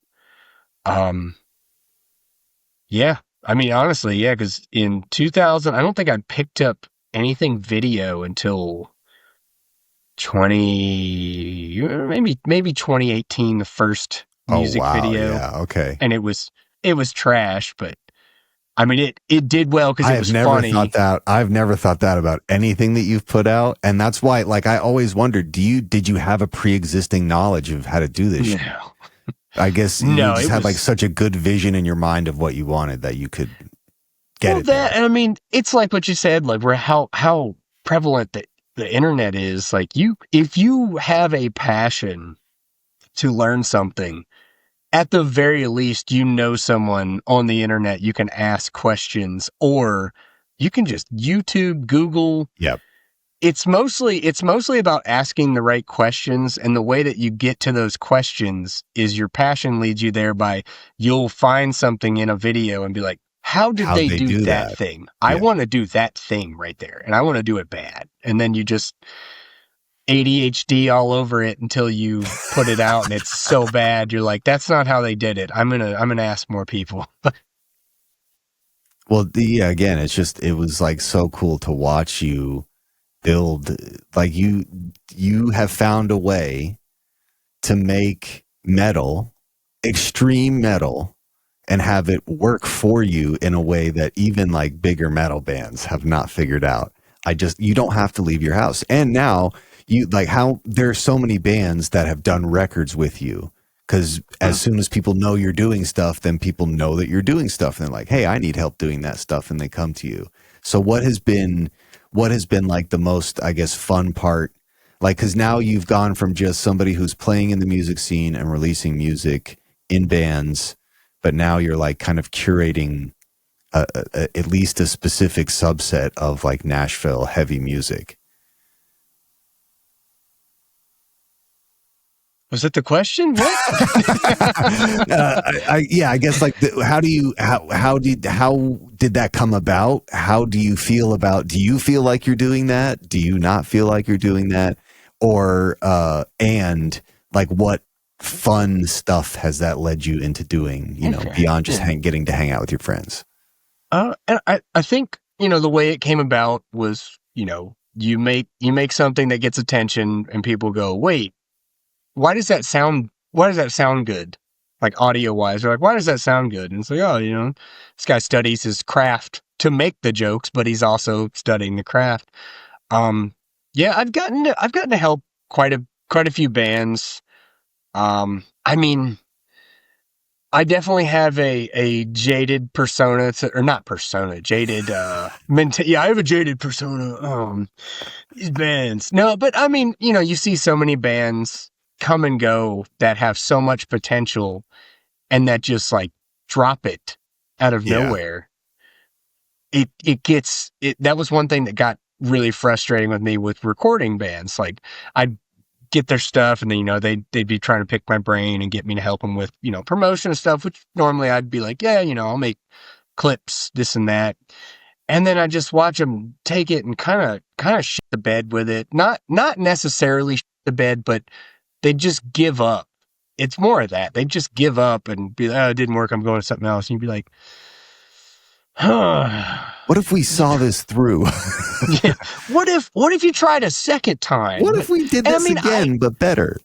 Yeah. I mean, honestly, yeah, because in 2000, I don't think I picked up anything video until maybe 2018, the first music video. Yeah, okay. And it was trash, but I mean, it did well because it was funny. I've never thought that about anything that you've put out, and that's why, like, I always wondered, did you have a pre-existing knowledge of how to do this? No. I guess you just had like such a good vision in your mind of what you wanted that you could get it. And I mean, it's like what you said, like how prevalent the internet is. Like if you have a passion to learn something, at the very least, someone on the internet you can ask questions, or you can just YouTube, Google. Yep. It's mostly about asking the right questions, and the way that you get to those questions is your passion leads you there. You'll find something in a video and be like, how did they do that thing? Yeah. I want to do that thing right there, and I want to do it bad. And then you just ADHD all over it until you put it out and it's so bad you're like, that's not how they did it. I'm gonna ask more people. Well, again, it was like so cool to watch you build. Like you have found a way to make metal, extreme metal, and have it work for you in a way that even like bigger metal bands have not figured out. You don't have to leave your house. And now there's so many bands that have done records with you, because as soon as people know you're doing stuff, then people know that you're doing stuff, and they're like, hey, I need help doing that stuff, and they come to you. So what has been like the most, I guess, fun part? Like, because now you've gone from just somebody who's playing in the music scene and releasing music in bands, but now you're like kind of curating at least a specific subset of like Nashville heavy music. Was that the question? What? I guess like how did that come about? How do you feel like you're doing that? Do you not feel like you're doing that? Or and like what fun stuff has that led you into doing, beyond just getting to hang out with your friends? And I think, the way it came about was, you make something that gets attention and people go, wait, why does that sound good? Like audio wise, they're like, why does that sound good? And it's like, oh, this guy studies his craft to make the jokes, but he's also studying the craft. I've gotten to help quite a few bands. I mean, I definitely have a jaded persona jaded, I have a jaded persona. These bands. No, but I mean, you see so many bands come and go that have so much potential and that just like drop it out of nowhere. That was one thing that got really frustrating with me with recording bands. Like I'd get their stuff, and then, they'd be trying to pick my brain and get me to help them with, promotion and stuff, which normally I'd be like, yeah, I'll make clips, this and that. And then I just watch them take it and kind of shit the bed with it. Not necessarily shit the bed, but they just give up. It's more of that. They just give up and be like, oh, it didn't work, I'm going to something else. And you'd be like, what if we saw this through? Yeah. What if you tried a second time? What if we did this again, but better?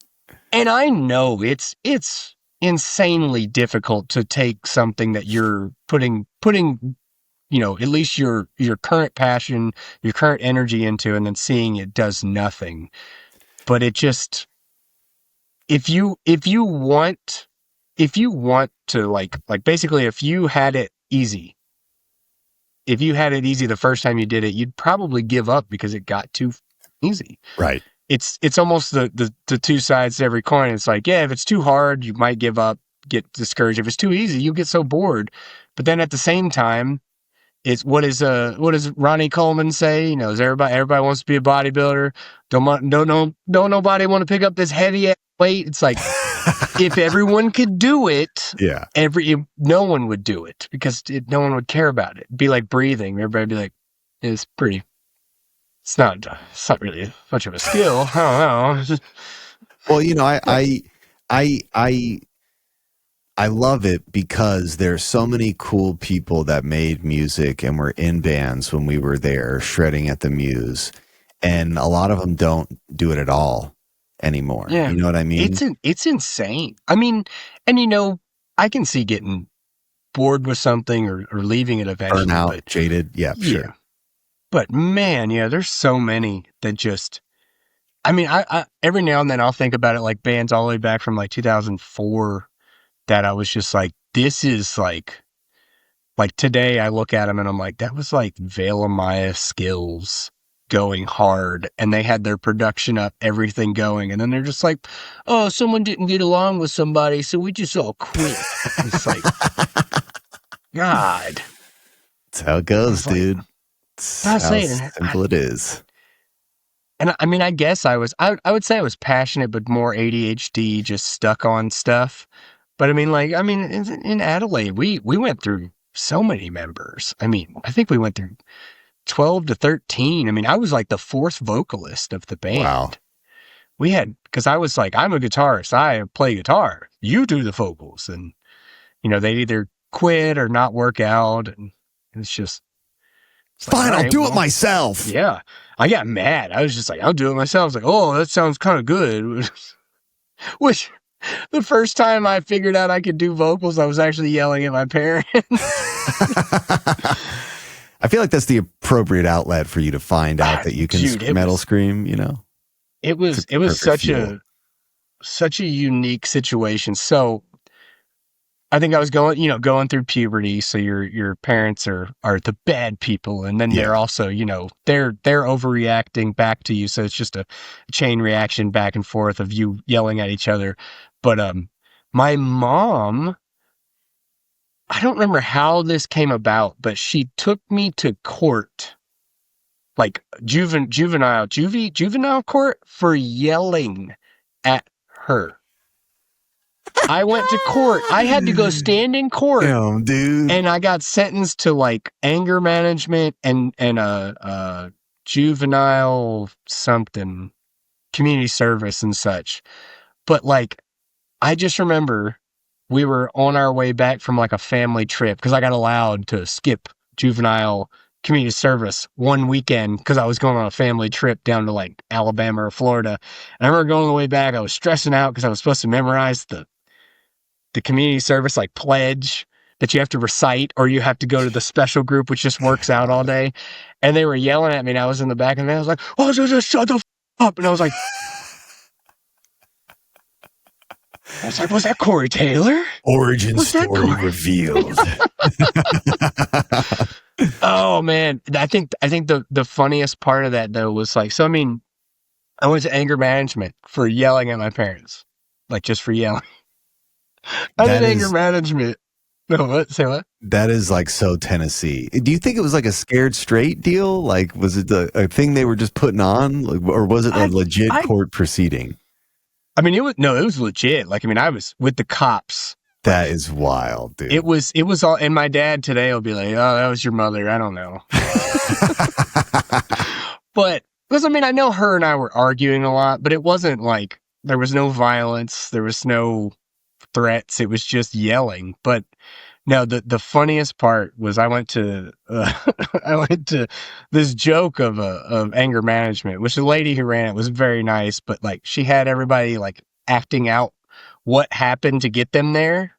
And I know it's insanely difficult to take something that you're putting at least your current passion, your current energy into, and then seeing it does nothing. But it just, if you want to like basically, if you had it easy the first time you did it, you'd probably give up because it got too easy. Right. It's almost the two sides to every coin. It's like, yeah, if it's too hard, you might give up, get discouraged. If it's too easy, you get so bored. But then at the same time, it's what does Ronnie Coleman say? Is everybody wants to be a bodybuilder. Don't nobody want to pick up this heavy ass weight. It's like, if everyone could do it, yeah, no one would do it because no one would care about it. It'd be like breathing. Everybody would be like, it's not really much of a skill. I don't know. Well, I love it because there's so many cool people that made music and were in bands when we were there shredding at the Muse, and a lot of them don't do it at all anymore. Yeah. You know what I mean? It's insane. I mean, and I can see getting bored with something or leaving it eventually. Burnout, jaded. Yeah, sure. But man, there's so many that just, I every now and then I'll think about it, like bands all the way back from like 2004 that I was just like, this is like today I look at them and I'm like, that was like Veil of Maya skills going hard, and they had their production up, everything going, and then they're just like, oh, someone didn't get along with somebody, so we just all quit. It's like, God. That's how it goes, dude. It's how simple it is. And I guess I would say I was passionate, but more ADHD, just stuck on stuff. But in Adelaide, we went through so many members. I think we went through 12 to 13. I was like the fourth vocalist of the band. Wow. We had, because I was like, I'm a guitarist, I play guitar, you do the vocals. And, they'd either quit or not work out. And it's just, fine, I'll do it myself. Yeah. I got mad. I was just like, I'll do it myself. I was like, oh, that sounds kind of good. Which, the first time I figured out I could do vocals, I was actually yelling at my parents. I feel like that's the appropriate outlet for you to find out that you can metal scream, It was such a unique situation. So I think I was going through puberty. So your parents are the bad people, and then they're also, they're overreacting back to you. So it's just a chain reaction back and forth of you yelling at each other. But my mom, I don't remember how this came about, but she took me to court, like juvenile court, for yelling at her. I went to court. I had to go stand in court. Damn, dude. And I got sentenced to like anger management and juvenile something, community service and such. But like, I just remember we were on our way back from like a family trip, because I got allowed to skip juvenile community service one weekend because I was going on a family trip down to like Alabama or Florida. And I remember going on the way back, I was stressing out because I was supposed to memorize the community service like pledge that you have to recite, or you have to go to the special group which just works out all day. And they were yelling at me, and I was in the back, and I was like, oh, just shut the up. And I was like, was that Corey Taylor? Origin story revealed. Oh man, I think the funniest part of that though was like, so I went to anger management for yelling at my parents, like just for yelling. I did anger management. No, what? Say what? That is like so Tennessee. Do you think it was like a scared straight deal? Like, was it a thing they were just putting on, or was it a legit court proceeding? I mean, it was legit. Like, I mean, I was with the cops. That is wild, dude. It was all, and my dad today will be like, "Oh, that was your mother." I don't know. But, because, I mean, I know her and I were arguing a lot, but it wasn't like, there was no violence. There was no threats. It was just yelling. But no, the funniest part was I went to this joke of anger management, which the lady who ran it was very nice, but like she had everybody like acting out what happened to get them there.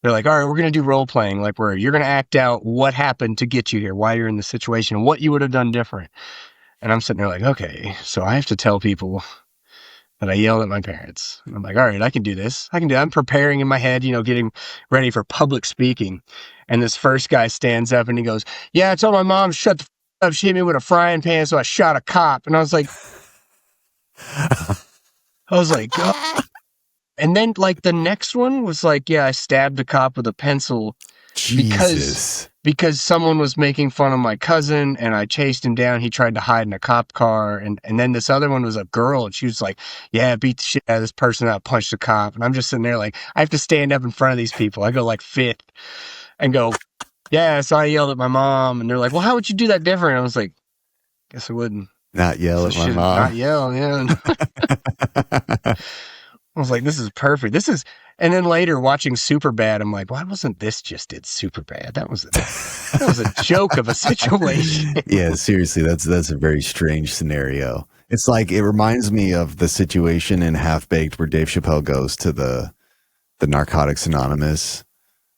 They're like, all right, we're going to do role playing. Like you're going to act out what happened to get you here, why you're in the situation, and what you would have done different. And I'm sitting there like, okay, so I have to tell people that I yelled at my parents. And I'm like, all right, I can do this. I'm preparing in my head, getting ready for public speaking. And this first guy stands up and he goes, yeah, I told my mom, shut the f up. She hit me with a frying pan, so I shot a cop. And I was like, oh. And then like the next one was like, yeah, I stabbed a cop with a pencil because someone was making fun of my cousin and I chased him down. He tried to hide in a cop car. And then this other one was a girl and she was like, yeah, beat the shit out of this person that punched the cop. And I'm just sitting there like, I have to stand up in front of these people. I go like fifth and go, yeah, so I yelled at my mom. And they're like, well, how would you do that different? I was like, guess I wouldn't. Not yell at my mom. Not yell, yeah. I was like, this is perfect. And then later watching Superbad, I'm like, why wasn't this just did Superbad? That was a joke of a situation. Yeah, seriously, that's a very strange scenario. It's like, it reminds me of the situation in Half Baked where Dave Chappelle goes to the Narcotics Anonymous,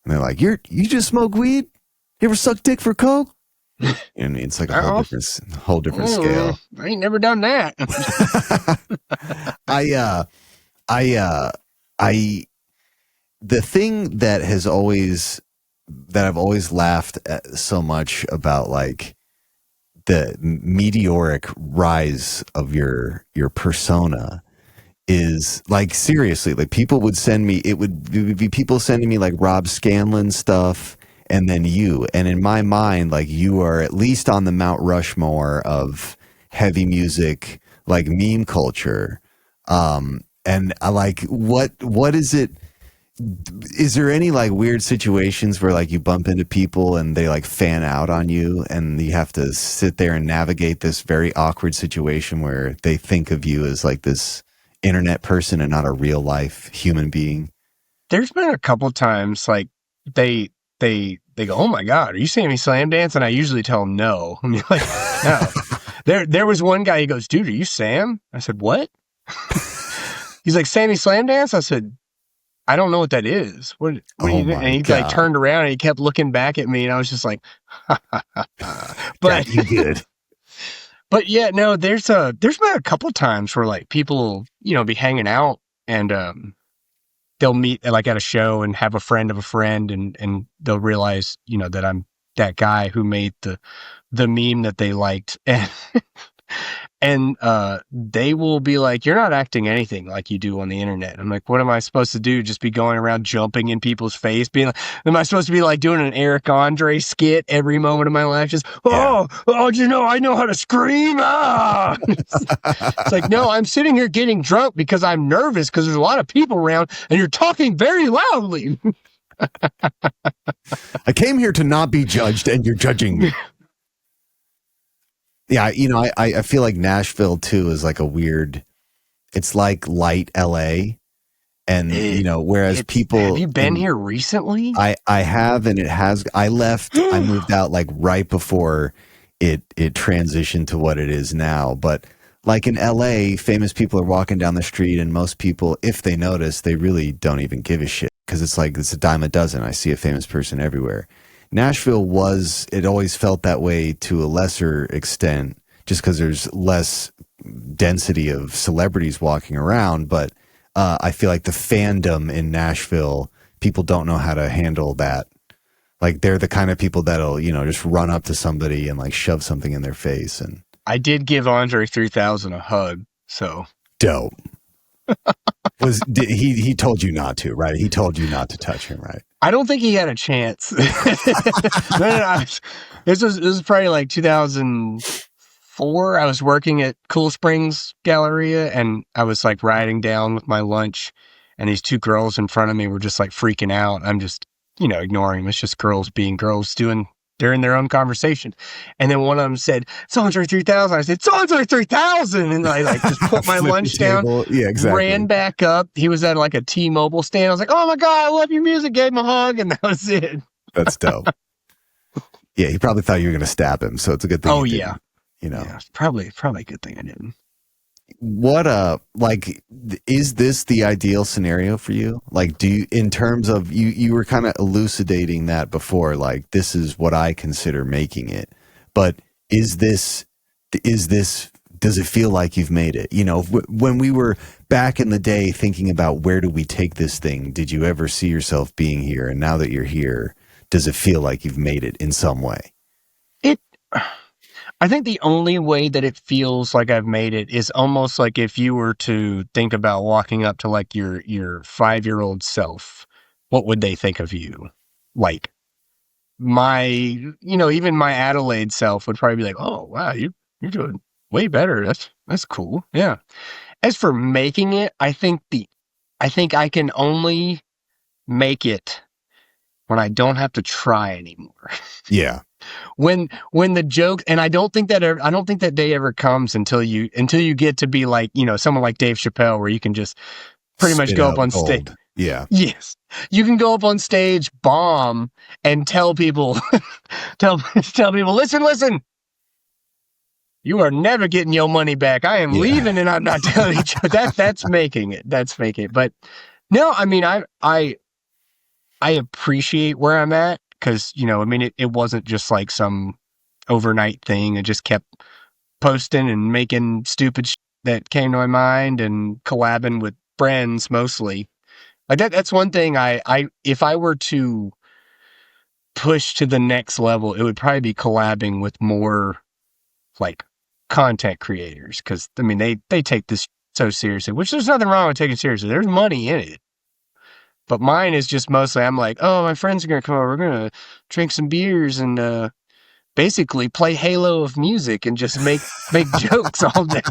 and they're like, you just smoke weed? You ever suck dick for coke? You know what I mean? It's like a whole different scale. I ain't never done that. The thing that I've always laughed at so much about, like, the meteoric rise of your persona is, like, seriously, like, people would send me, it would be people sending me like Rob Scanlon stuff, and then you, and in my mind, like, you are at least on the Mount Rushmore of heavy music, like, meme culture. And I like, what is it? Is there any like weird situations where like you bump into people and they like fan out on you and you have to sit there and navigate this very awkward situation where they think of you as like this internet person and not a real life human being? There's been a couple times like they go, oh my God, are you Sammy Slamdance? And I usually tell them no. I'm like, no. There was one guy, he goes, dude, are you Sam? I said, what? He's like, Sammy Slamdance? I said, I don't know what that is. What Oh you, my and he God. like turned around and he kept looking back at me and I was just like, but you good. But yeah, no, there's been a couple times where like people, be hanging out and they'll meet like at a show and have a friend of a friend and they'll realize, that I'm that guy who made the meme that they liked. And they will be like, you're not acting anything like you do on the internet. I'm like, what am I supposed to do? Just be going around jumping in people's face? Being like, am I supposed to be like doing an Eric Andre skit every moment of my life? Just, I know how to scream. Ah! It's like, no, I'm sitting here getting drunk because I'm nervous because there's a lot of people around and you're talking very loudly. I came here to not be judged and you're judging me. Yeah, I feel like Nashville too is like a weird, it's like light LA. And, whereas people. Have you been here recently? I have, and I left, I moved out like right before it transitioned to what it is now. But like in LA, famous people are walking down the street and most people, if they notice, they really don't even give a shit because it's like, it's a dime a dozen. I see a famous person everywhere. Nashville it always felt that way to a lesser extent just because there's less density of celebrities walking around. But I feel like the fandom in Nashville, people don't know how to handle that. Like they're the kind of people that'll, just run up to somebody and like shove something in their face. And I did give Andre 3000 a hug, so. Dope. He told you not to, right? He told you not to touch him, right? I don't think he had a chance. No. This was probably like 2004 4, I was working at Cool Springs Galleria, and I was like riding down with my lunch, and these 2 girls in front of me were just like freaking out. I'm just, ignoring them. It's just girls being girls they're in their own conversation. And then one of them said, "Songs are 3,000. I said, "Songs are 3,000. And I like just put my lunch down, yeah, exactly. Ran back up. He was at like a T-Mobile stand. I was like, "Oh my God, I love your music." Gave him a hug, and that was it. That's dope. Yeah, he probably thought you were going to stab him, so it's a good thing. Oh, yeah. Yeah, it's probably a good thing I didn't. What is this the ideal scenario for you? Like, do you, in terms of you were kind of elucidating that before, like, this is what I consider making it, but does it feel like you've made it? When we were back in the day thinking about where do we take this thing, did you ever see yourself being here? And now that you're here, does it feel like you've made it in some way? I think the only way that it feels like I've made it is almost like if you were to think about walking up to like your 5-year-old self, what would they think of you? Like even my Adelaide self would probably be like, "Oh, wow, you're doing way better. That's cool." Yeah. As for making it, I think I can only make it when I don't have to try anymore. Yeah. When the joke, and I don't think that day ever comes until you get to be like, someone like Dave Chappelle, where you can just pretty much go up on stage. Yeah. Yes. You can go up on stage, bomb, and tell people, listen, you are never getting your money back. I am leaving, and I'm not telling you. That's making it. That's making it. But no, I mean, I appreciate where I'm at. Because, it wasn't just like some overnight thing. I just kept posting and making stupid shit that came to my mind and collabing with friends mostly. Like that's one thing if I were to push to the next level, it would probably be collabing with more like content creators. Because, they take this so seriously, which there's nothing wrong with taking it seriously. There's money in it. But mine is just mostly, I'm like, "Oh, my friends are going to come over. We're going to drink some beers and basically play Halo of music and just make jokes all day."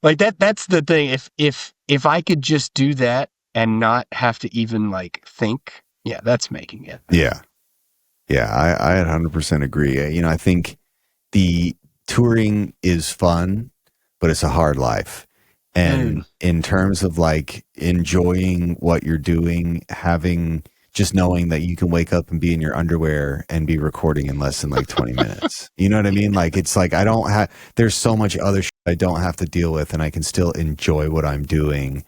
Like that's the thing. If I could just do that and not have to even like think, yeah, that's making it. Yeah. Yeah, I 100% agree. I think the touring is fun, but it's a hard life. And in terms of like enjoying what you're doing, just knowing that you can wake up and be in your underwear and be recording in less than like 20 minutes. You know what I mean? Like, it's like, there's so much other shit I don't have to deal with, and I can still enjoy what I'm doing.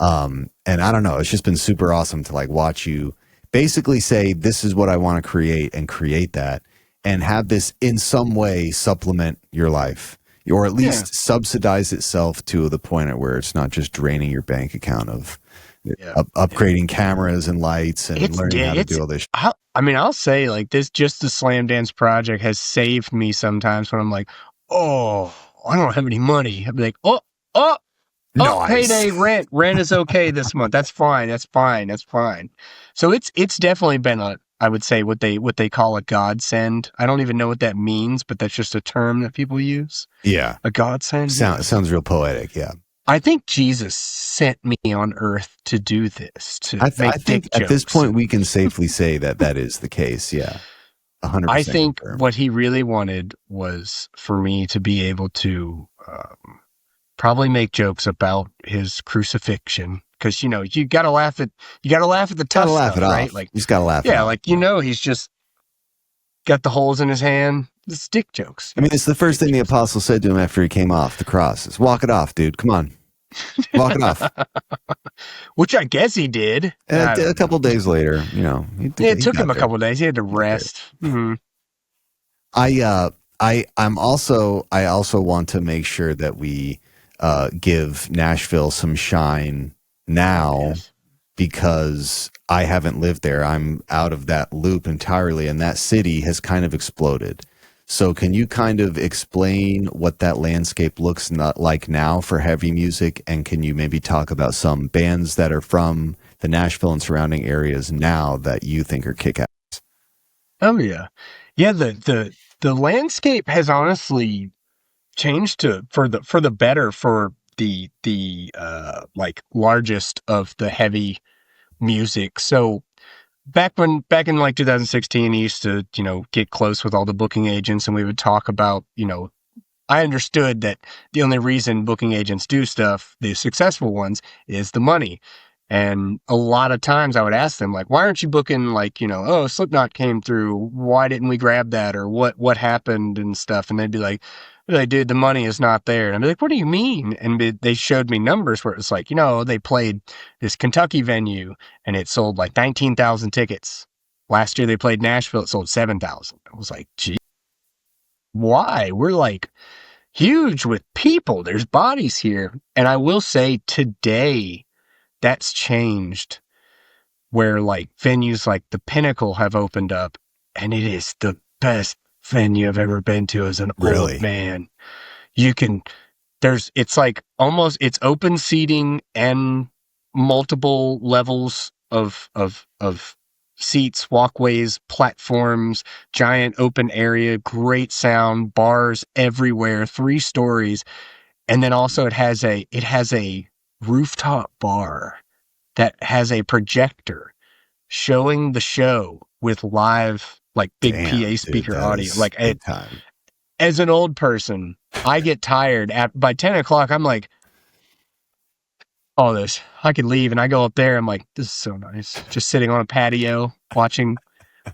And I don't know, it's just been super awesome to like watch you basically say, this is what I want to create, and create that, and have this in some way supplement your life. Or at least subsidize itself to the point at where it's not just draining your bank account of upgrading cameras and lights and learning how to do all this. I'll say like this, just the Slamdance project has saved me sometimes when I'm like, "Oh, I don't have any money." I'd be like, oh, Nice. Payday, rent is okay this month. That's fine. So it's definitely been I would say what they call a godsend. I don't even know what that means, but that's just a term that people use. Yeah. A godsend. Sounds real poetic, yeah. I think Jesus sent me on earth to do this. I think at this point we can safely say that is the case, yeah. 100%. I think what he really wanted was for me to be able to probably make jokes about his crucifixion. Because you gotta laugh at the tough stuff, right? Like you just gotta laugh. Yeah, like he's just got the holes in his hand. The stick jokes. It's the first thing the apostle said to him after he came off the cross. Is walk it off, dude. Come on, walk it off. Which I guess he did. A couple days later, it took him a couple days. He had to rest. Mm-hmm. I also want to make sure that we give Nashville some shine now, because I haven't lived there. I'm out of that loop entirely, and that city has kind of exploded. So can you kind of explain what that landscape looks like now for heavy music, and can you maybe talk about some bands that are from the Nashville and surrounding areas now that you think are kick-ass? Oh yeah. The landscape has honestly changed for the better for the like largest of the heavy music. So back in like 2016, I used to, get close with all the booking agents, and we would talk about, I understood that the only reason booking agents do stuff, the successful ones, is the money. And a lot of times I would ask them, like, why aren't you booking, like, oh, Slipknot came through, why didn't we grab that, or what happened and stuff? And they'd be like, dude, the money is not there. And I'd be like, what do you mean? And they showed me numbers where it was like, they played this Kentucky venue and it sold like 19,000 tickets. Last year they played Nashville, it sold 7,000. I was like, gee, why? We're like huge with people. There's bodies here. And I will say today, that's changed, where like venues like the Pinnacle have opened up, and it is the best venue I've ever been to as an old man. It's like almost, it's open seating and multiple levels of seats, walkways, platforms, giant open area, great sound, bars everywhere, 3 stories. And then also it has a rooftop bar that has a projector showing the show with live, like big PA speaker audio. Like as an old person, I get tired by 10 o'clock. I'm like, all this, I could leave. And I go up there. I'm like, this is so nice. Just sitting on a patio, watching,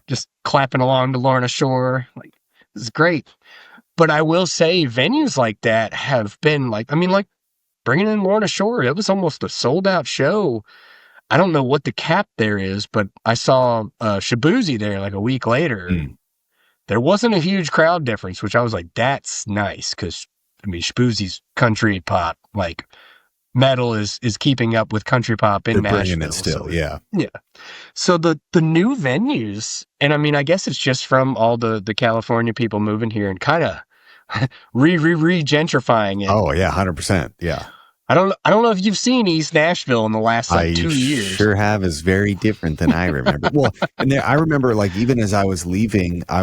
just clapping along to Lorna Shore. Like, this is great. But I will say venues like that have been like, bringing in Lorna Shore, it was almost a sold out show. I don't know what the cap there is, but I saw Shabuzi there like a week later. There wasn't a huge crowd difference, which I was like, that's nice. Cause Shabuzi's country pop, like metal is keeping up with country pop in Nashville. Bringing it still, so, yeah. So the new venues, and I guess it's just from all the California people moving here and kind of re-gentrifying it. Oh yeah, 100%. Yeah. I don't know if you've seen East Nashville in the last 2 years. I sure have. Is very different than I remember. Well, and I remember, like, even as I was leaving, I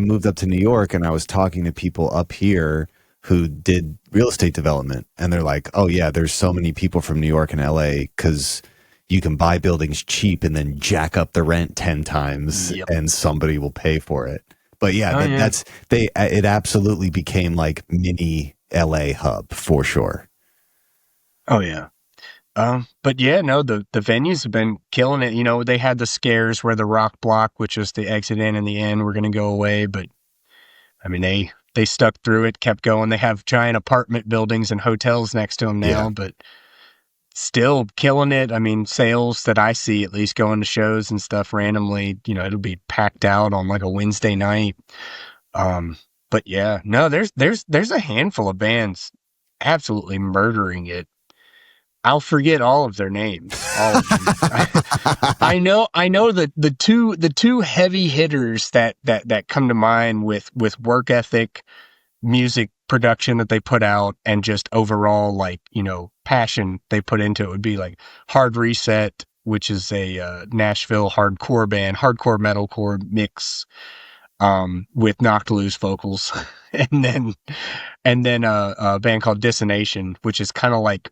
moved up to New York, and I was talking to people up here who did real estate development, and they're like, "Oh yeah, there's so many people from New York and LA because you can buy buildings cheap and then jack up the rent 10 times, and somebody will pay for it." But yeah, it absolutely became like mini LA hub for sure. Oh yeah. But yeah, no, the venues have been killing it. They had the scares where the Rock Block, which was the exit in and the end, were going to go away. But they stuck through it, kept going. They have giant apartment buildings and hotels next to them now, but still killing it. Sales that I see, at least going to shows and stuff randomly, it'll be packed out on like a Wednesday night. But yeah, no, there's a handful of bands absolutely murdering it. I'll forget all of their names. All of them. I know that the two heavy hitters that come to mind with work ethic, music production that they put out, and just overall passion they put into it would be like Hard Reset, which is a Nashville hardcore band, hardcore metalcore mix, with Knocked Loose vocals, and then a band called Dissonation, which is kind of like.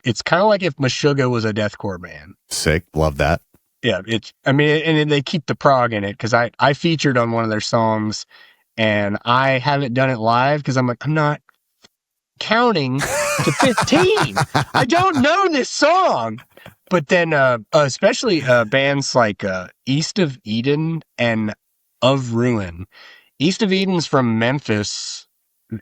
It's kind of like if Meshuggah was a deathcore band. Sick. Love that. Yeah. And they keep the prog in it, because I featured on one of their songs, and I haven't done it live because I'm not counting to 15. I don't know this song. But then, especially bands like East of Eden and Of Ruin. East of Eden's from Memphis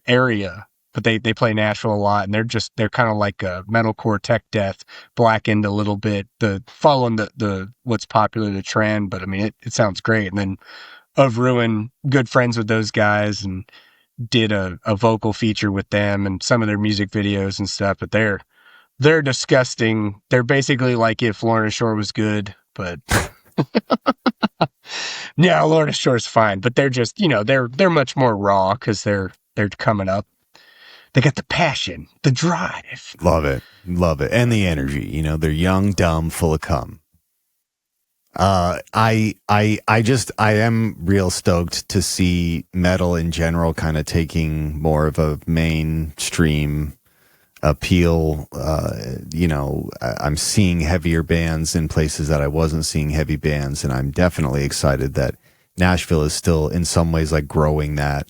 area, but they play Nashville a lot, and they're kind of like a metalcore tech death, blackened a little bit, following the what's popular, the trend. But it sounds great. And then Of Ruin, good friends with those guys, and did a vocal feature with them and some of their music videos and stuff. But they're disgusting. They're basically like if Lorna Shore was good, but yeah, Lorna Shore's fine. But they're just they're much more raw because they're coming up. They got the passion, the drive. Love it. And the energy. They're young, dumb, full of cum. I am real stoked to see metal in general kind of taking more of a mainstream appeal. I'm seeing heavier bands in places that I wasn't seeing heavy bands, and I'm definitely excited that Nashville is still in some ways like growing that.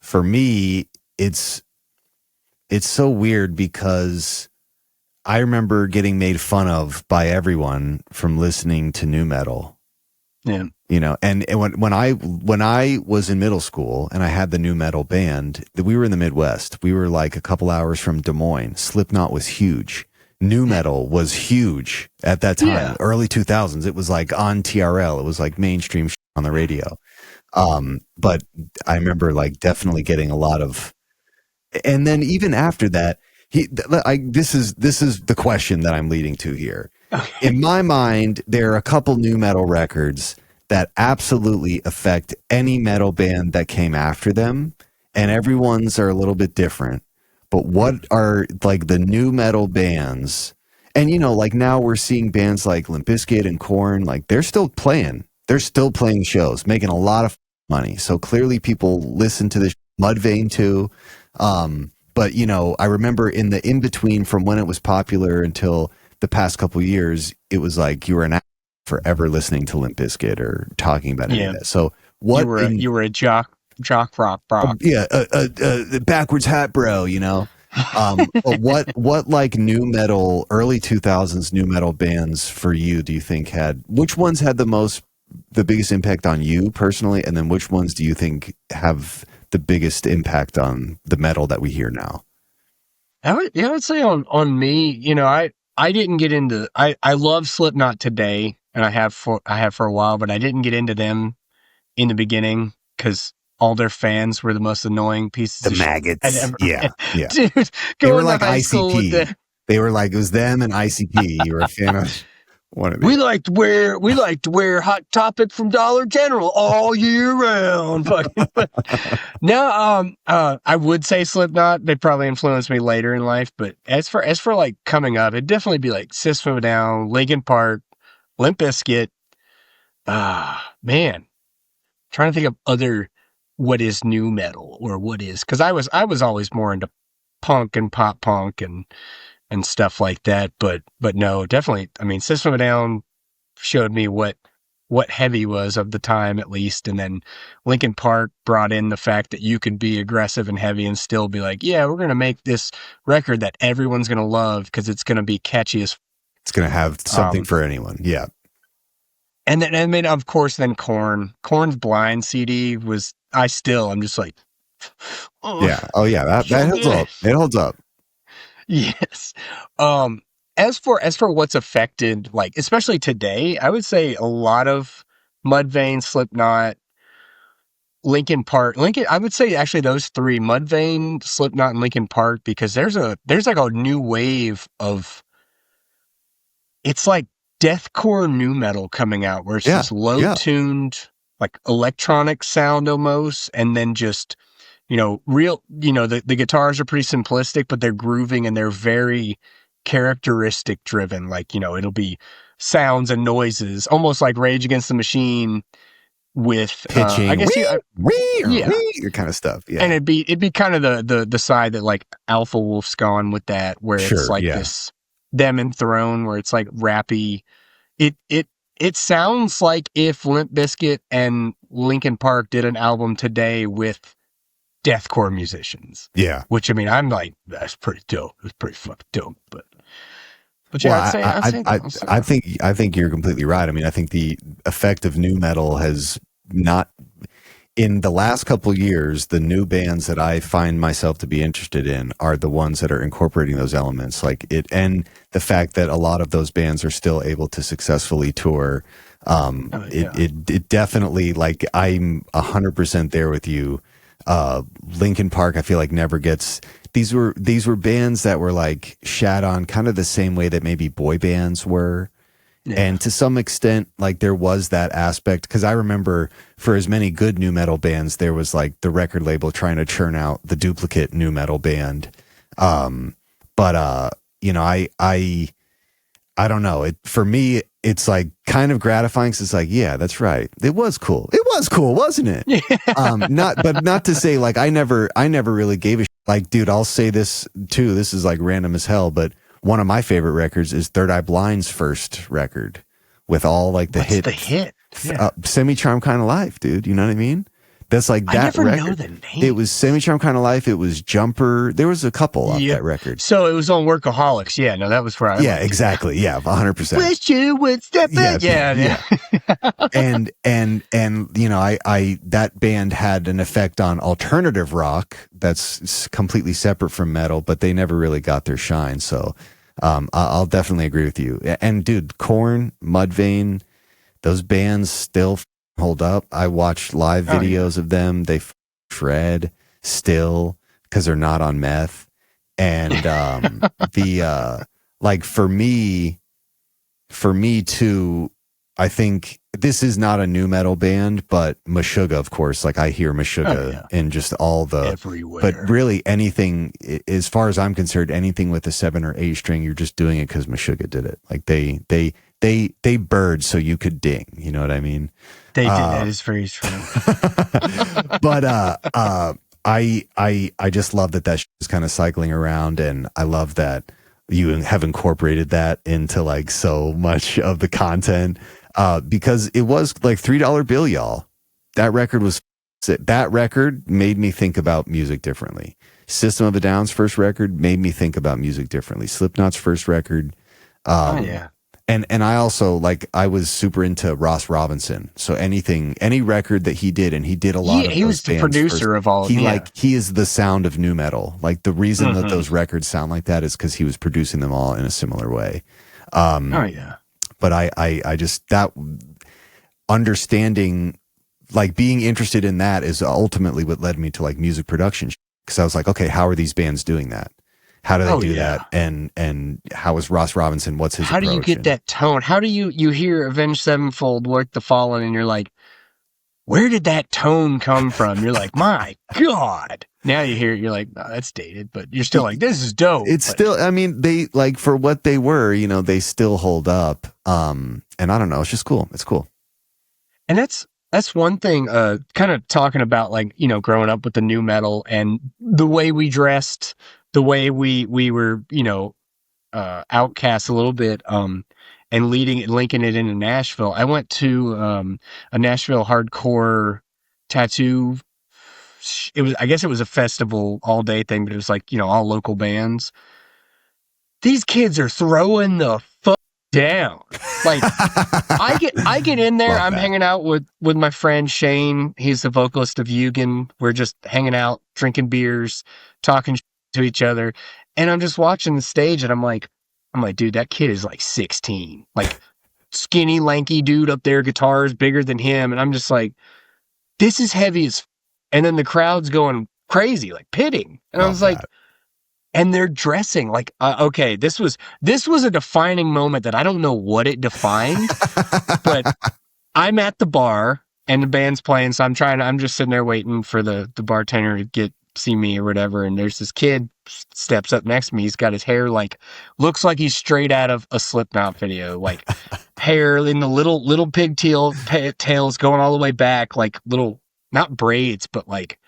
For me, it's so weird because I remember getting made fun of by everyone from listening to nu metal. Yeah. And when I was in middle school and I had the nu metal band, we were in the Midwest. We were like a couple hours from Des Moines. Slipknot was huge. Nu metal was huge at that time, early 2000s. It was like on TRL. It was like mainstream on the radio. But I remember like definitely getting a lot of, and then even after that, this is the question that I'm leading to here. Okay. In my mind, there are a couple nu metal records that absolutely affect any metal band that came after them, and everyone's are a little bit different. But what are like the nu metal bands? And like now we're seeing bands like Limp Bizkit and Korn, like they're still playing shows, making a lot of money. So clearly people listen to this. Mudvayne too. But I remember in the in-between from when it was popular until the past couple of years, it was like you were an forever listening to Limp Bizkit or talking about any of that. So what you were a jock rock bro. Backwards hat bro, but what like nu metal, early 2000s nu metal bands for you do you think which ones had the biggest impact on you personally, and then which ones do you think have the biggest impact on the metal that we hear now? I would say on me, I didn't get into, I love Slipknot today, and I have for a while, but I didn't get into them in the beginning because all their fans were the most annoying pieces of maggots. I'd ever, yeah. Dude, they were like ICP. They were like, it was them and ICP. You were a fan of one of these. We like to wear Hot Topic from Dollar General all year round. No, I would say Slipknot. They probably influenced me later in life, but as for like coming up, it'd definitely be like System of a Down, Linkin Park, Limp Bizkit. Man, trying to think of other what is nu metal or what is, because I was always more into punk and pop punk and stuff like that, but no, definitely. I mean, System of a Down showed me what heavy was of the time, at least, and then Linkin Park brought in the fact that you could be aggressive and heavy and still be like, yeah, we're gonna make this record that everyone's gonna love because it's gonna be catchy as. It's gonna have something for anyone, yeah. And then, I mean, of course, then Korn's Blind CD was. I'm just like, yeah, oh yeah, that holds up. It holds up. Yes. As for what's affected, like, especially today, I would say a lot of Mudvayne, Slipknot, Linkin Park. I would say actually those three, Mudvayne, Slipknot, and Linkin Park, because there's like a new wave of, it's like deathcore nu metal coming out where it's just low-tuned, like electronic sound almost, and then just, the guitars are pretty simplistic, but they're grooving and they're very characteristic driven. Like, it'll be sounds and noises, almost like Rage Against the Machine with pitching, I guess kind of stuff. Yeah. And it'd be kind of the side that like Alpha Wolf's gone with that, where it's like this Them Enthroned, where it's like rappy. It sounds like if Limp Bizkit and Linkin Park did an album today with deathcore musicians. Yeah. Which, I mean, I'm like, that's pretty dope. It's pretty fucking dope. But yeah, well, I think you're completely right. I mean, I think the effect of nu metal has not, in the last couple of years, the new bands that I find myself to be interested in are the ones that are incorporating those elements, like it, and the fact that a lot of those bands are still able to successfully tour. It definitely, like, I'm 100% there with you. Linkin Park, I feel like never gets, these were bands that were like shat on kind of the same way that maybe boy bands were. Yeah. And to some extent, like, there was that aspect, because I remember for as many good nu metal bands, there was like the record label trying to churn out the duplicate nu metal band. But I don't know. For me, it's like kind of gratifying. 'Cause it's like, yeah, that's right. It was cool. It was cool, wasn't it? Yeah. Not to say like I never really gave a shit. Like, dude, I'll say this too. This is like random as hell, but one of my favorite records is Third Eye Blind's first record with all like the What's hit. the hit? Yeah. Semi-Charm Kind of Life, dude. You know what I mean? That's like I that never record. know the name. It was Semi-Charm Kind of Life. It was Jumper. There was a couple off that record. So it was on Workaholics. Yeah, no, that was where I Yeah, exactly. Yeah, 100%. Wish you would step back. Yeah. and you know, I that band had an effect on alternative rock that's completely separate from metal, but they never really got their shine. So I'll definitely agree with you. And dude, Korn, Mudvayne, those bands still hold up. I watch live videos of them. They shred still because they're not on meth. And like for me too, I think this is not a new metal band, but Meshuggah, of course, like I hear Meshuggah in just all the everywhere. But really anything, as far as I'm concerned, anything with a 7 or 8 string, you're just doing it because Meshuggah did it. Like they bird so you could ding. You know what I mean? They did. That is very true. But I just love that shit is kind of cycling around, and I love that you have incorporated that into like so much of the content. Because it was like $3 bill, y'all. That record made me think about music differently. System of a Down's first record made me think about music differently. Slipknot's first record. And I also like, I was super into Ross Robinson. So any record that he did, and he did a lot of he was the producer of all of them. He is the sound of nu metal. Like the reason that those records sound like that is because he was producing them all in a similar way. But I just, that understanding, like being interested in that is ultimately what led me to like music production. Because I was like, okay, how are these bands doing that? How do they do that? And how is Ross Robinson? What's his approach? How do you get that tone? How do you hear Avenged Sevenfold, Work the Fallen, and you're like, where did that tone come from? You're like, my God. Now you hear it, you're like, no, that's dated, but you're still like, this is dope. It's still, I mean, they like for what they were, you know, they still hold up. And I don't know, it's just cool. It's cool. And that's one thing, kind of talking about like, you know, growing up with the new metal and the way we dressed, the way we were, you know, outcast a little bit, and linking it into Nashville. I went to a Nashville hardcore tattoo. I guess it was a festival all day thing, but it was like, you know, all local bands. These kids are throwing the fuck down. Like I get in there, I'm hanging out with my friend Shane. He's the vocalist of Eugen. We're just hanging out, drinking beers, talking to each other. And I'm just watching the stage and I'm like, dude, that kid is like 16, like skinny, lanky dude up there, guitars bigger than him. And I'm just like, this is heavy as and then the crowd's going crazy, like pitting. And I was like, and they're dressing like, okay, this was a defining moment that I don't know what it defined, but I'm at the bar and the band's playing. So I'm just sitting there waiting for the bartender to see me or whatever. And there's this kid steps up next to me. He's got his hair like, looks like he's straight out of a Slipknot video, like hair in the little pigtails going all the way back, like little, not braids, but like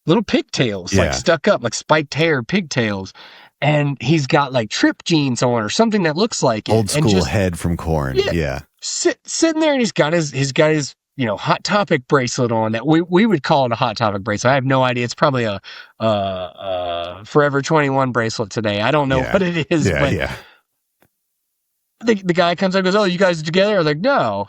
little pigtails, like stuck up, like spiked hair, pigtails. And he's got like trip jeans on or something that looks like it. Old school head from Korn. Yeah. Sitting there and he's got his, you know, Hot Topic bracelet on that we would call it a Hot Topic bracelet. I have no idea. It's probably a Forever 21 bracelet today. I don't know what it is. The guy comes up and goes, "Oh, you guys are together?" I was like, "No."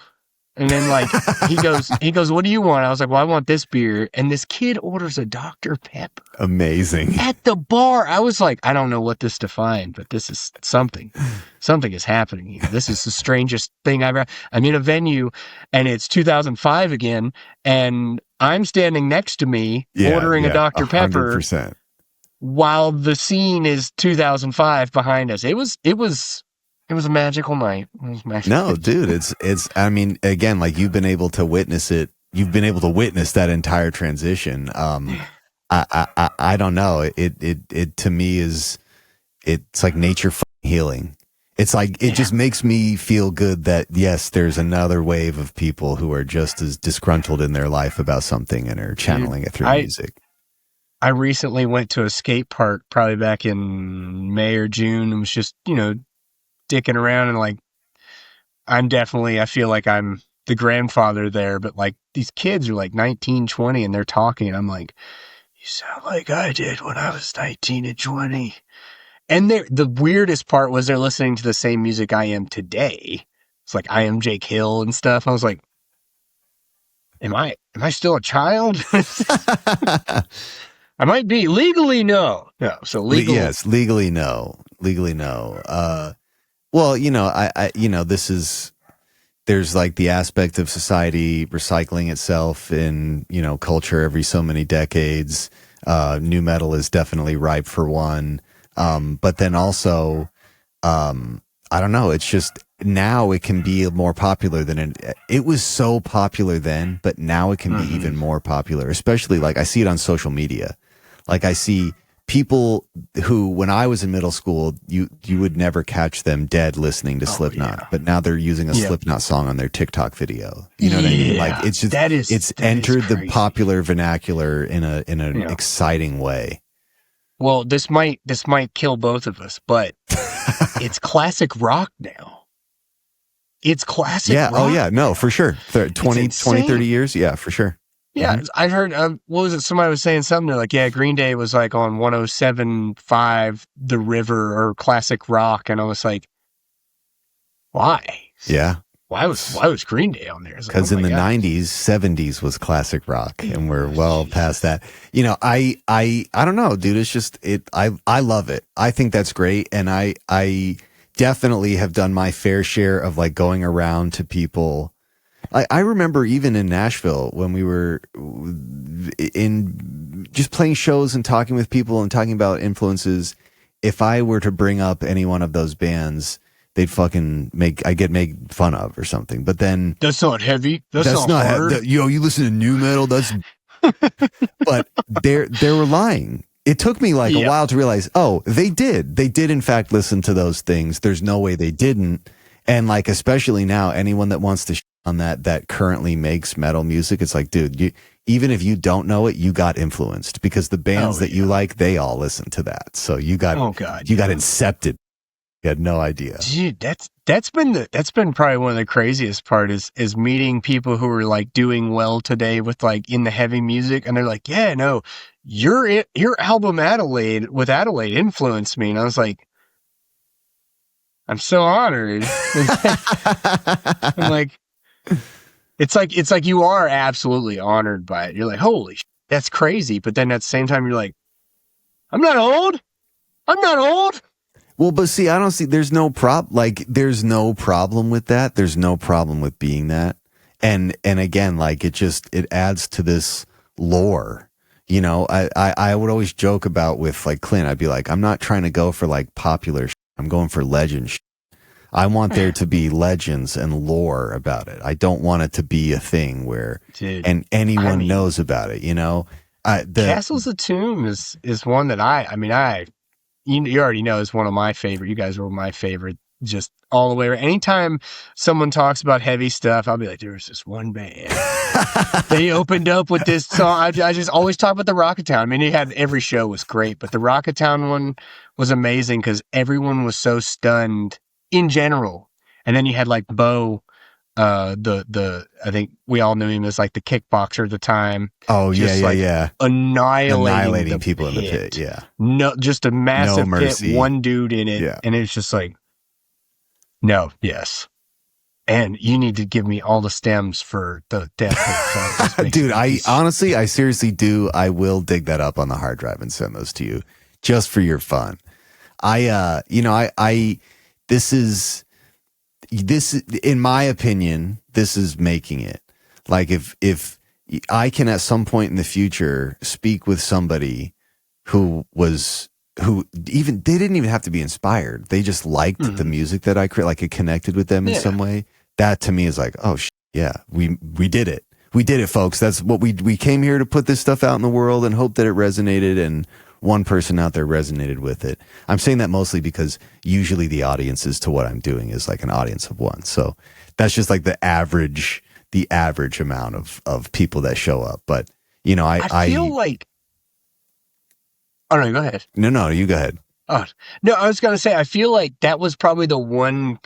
And then like he goes, "What do you want?" I was like, "Well, I want this beer." And this kid orders a Dr. Pepper. Amazing. At the bar. I was like, I don't know what this defined, but this is something. Something is happening here. This is the strangest thing I've ever. I'm in a venue and it's 2005 again, and I'm standing next to me ordering a Dr. Pepper 100%. While the scene is 2005 behind us. It was a magical night. It was magical. No, dude, it's, I mean, again, like you've been able to witness it. You've been able to witness that entire transition. I don't know. It to me it's like nature healing. It's like, it just makes me feel good that, yes, there's another wave of people who are just as disgruntled in their life about something and are channeling it through music. I recently went to a skate park probably back in May or June and was just, dicking around, and like, I feel like I'm the grandfather there, but like these kids are like 19, 20 and they're talking, and I'm like, you sound like I did when I was 19 and 20. And the weirdest part was they're listening to the same music I am today. It's like I Am Jake Hill and stuff. I was like, am I still a child? I might be. Legally, no. No. So legally. Yes, legally, no. Legally, no. Well, there's like the aspect of society recycling itself in, culture every so many decades. New metal is definitely ripe for one. But then also, I don't know, it's just now it can be more popular than it was so popular then, but now it can be even more popular, especially like I see it on social media. Like I see people who, when I was in middle school, you would never catch them dead listening to Slipknot, but now they're using a Slipknot song on their TikTok video. You know what I mean? Like it's just, it's entered the popular vernacular in an exciting way. Well, this might kill both of us, but it's classic rock now. It's classic rock. Oh yeah, no, for sure. 20, 30 years. Yeah, for sure. Yeah, I heard, what was it? Somebody was saying something. They're like, yeah, Green Day was like on 107.5 The River or classic rock. And I was like, why? Yeah. Why was Green Day on there? Because in the 90s, 70s was classic rock, and we're well past that. I don't know, dude. It's just I love it. I think that's great, and I definitely have done my fair share of like going around to people. I remember even in Nashville when we were in just playing shows and talking with people and talking about influences. If I were to bring up any one of those bands, they'd fucking I get made fun of or something. But then that's not heavy. That's not hard. You listen to new metal. That's but they were lying. It took me like a while to realize, they did in fact listen to those things. There's no way they didn't. And like, especially now, anyone that wants to on that currently makes metal music, it's like, dude, even if you don't know it, you got influenced because the bands that you like, they all listen to that. So you got got incepted. You had no idea. Dude, that's been probably one of the craziest part is meeting people who are like doing well today with like in the heavy music, and they're like, yeah, no, your album Adelaide influenced me, and I was like, I'm so honored. I'm like, it's like you are absolutely honored by it. You're like, holy shit, that's crazy. But then at the same time, you're like, I'm not old. Well, but see, I don't see, there's no problem with that. There's no problem with being that. And again, like it adds to this lore. I would always joke about with like Clint, I'd be like, I'm not trying to go for like popular shit. I'm going for legend shit. I want there to be legends and lore about it. I don't want it to be a thing where anyone knows about it, Castles of Tomb is one that you already know is one of my favorite. You guys were my favorite just all the way around. Anytime someone talks about heavy stuff, I'll be like, there was this one band. They opened up with this song. I just always talk about the Rocketown. I mean, every show was great, but the Rocketown one was amazing because everyone was so stunned in general. And then you had like Bo, I think we all knew him as like the kickboxer at the time. Oh yeah. Annihilating people in the pit. Yeah. No, just a massive pit, one dude in it. Yeah. And it's just like, no, yes. And you need to give me all the stems for the death. Dude, I seriously do. I will dig that up on the hard drive and send those to you just for your fun. This is, in my opinion, this is making it. Like if I can at some point in the future speak with somebody who even, they didn't even have to be inspired. They just liked the music that I create, like it connected with them in some way. That to me is like, we did it. We did it, folks. That's what we came here to put this stuff out in the world and hope that it resonated, and one person out there resonated with it. I'm saying that mostly because usually the audiences to what I'm doing is like an audience of one. So that's just like the average amount of people that show up. But you know, I feel like, oh no, go ahead. No, you go ahead. Oh no, I was gonna say I feel like that was probably the one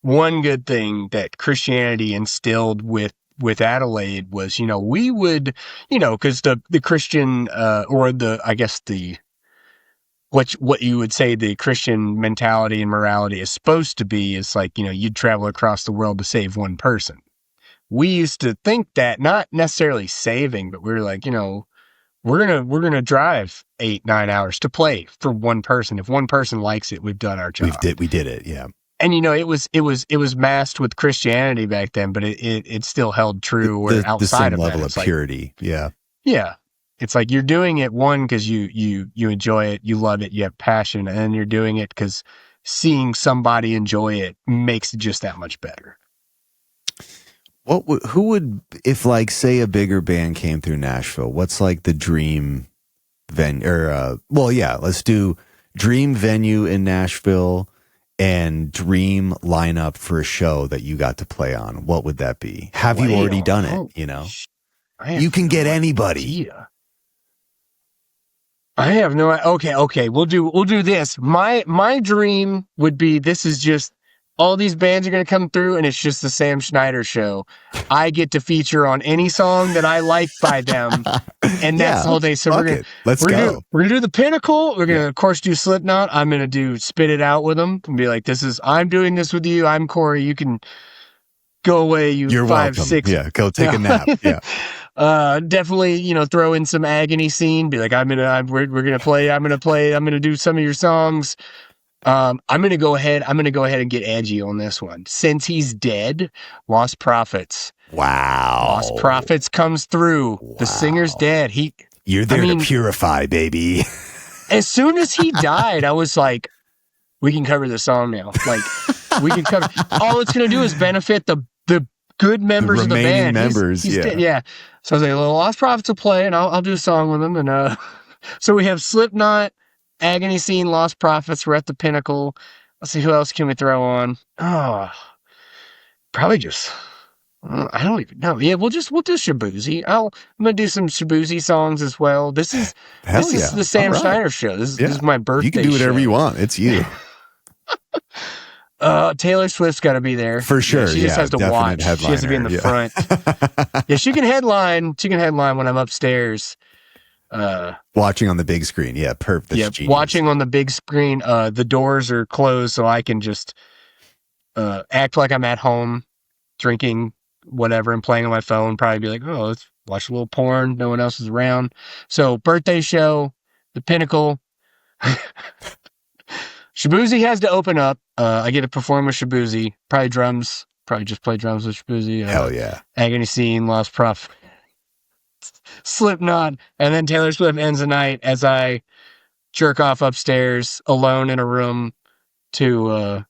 good thing that Christianity instilled with Adelaide was, you know, we would, you know, because the Christian or the, I guess the what you would say the Christian mentality and morality is supposed to be is like, you know, you'd travel across the world to save one person. We used to think that, not necessarily saving, but we were like, you know, we're gonna drive 8-9 hours to play for one person. If one person likes it, we've done our job. We did it, yeah. And you know, it was masked with Christianity back then, but it still held true. Outside the same of level that, of purity, like, yeah. It's like you're doing it because you enjoy it, you love it, you have passion, and then you're doing it because seeing somebody enjoy it makes it just that much better. Who would, if like say a bigger band came through Nashville, what's like the dream venue? Or let's do dream venue in Nashville and dream lineup for a show that you got to play on. What would that be? Have you already done it? You know, you can get anybody. I have no idea. Okay. We'll do this. My dream would be, this is just all these bands are going to come through and it's just the Sam Schneider show. I get to feature on any song that I like by them. And that's the whole day. So we're going to do the Pinnacle. We're going to, of course, do Slipknot. I'm going to do Spit It Out with them and be like, I'm doing this with you. I'm Corey. You can go away. You're 5, welcome. 6. Yeah. Go take a nap. Yeah. Definitely, you know, throw in some Agony Scene. Be like, we're gonna play. I'm gonna do some of your songs. I'm gonna go ahead and get edgy on this one. Since he's dead, Lost Prophets. Wow. Lost Prophets comes through. Wow. The singer's dead. You're there to purify, baby. As soon as he died, I was like, we can cover the song now. Like, we can cover. All it's gonna do is benefit the good members of the band. Members, he's dead, yeah. So I was like, well, Lost Prophets will play, and I'll do a song with them. And so we have Slipknot, Agony Scene, Lost Prophets. We're at the Pinnacle. Let's see, who else can we throw on? Oh, probably just. I don't even know. Yeah, we'll do Shabuzi. I'm gonna do some Shabuzi songs as well. This is the Sam Schneider show. This is my birthday. You can do whatever you want. It's you. Taylor Swift's got to be there for sure. Yeah, she just has to watch. She has to be in the front. Yeah, she can headline. She can headline when I'm upstairs. Watching on the big screen. Yeah, perfect. Yeah, watching on the big screen. The doors are closed, so I can just act like I'm at home, drinking whatever and playing on my phone. Probably be like, oh, let's watch a little porn. No one else is around. So birthday show, the Pinnacle. Shabuzi has to open up. I get to perform with Shabuzi. Probably drums. Probably just play drums with Shabuzi. Hell yeah. Agony Scene, Lost Prophets, Slipknot, and then Taylor Swift ends the night as I jerk off upstairs alone in a room to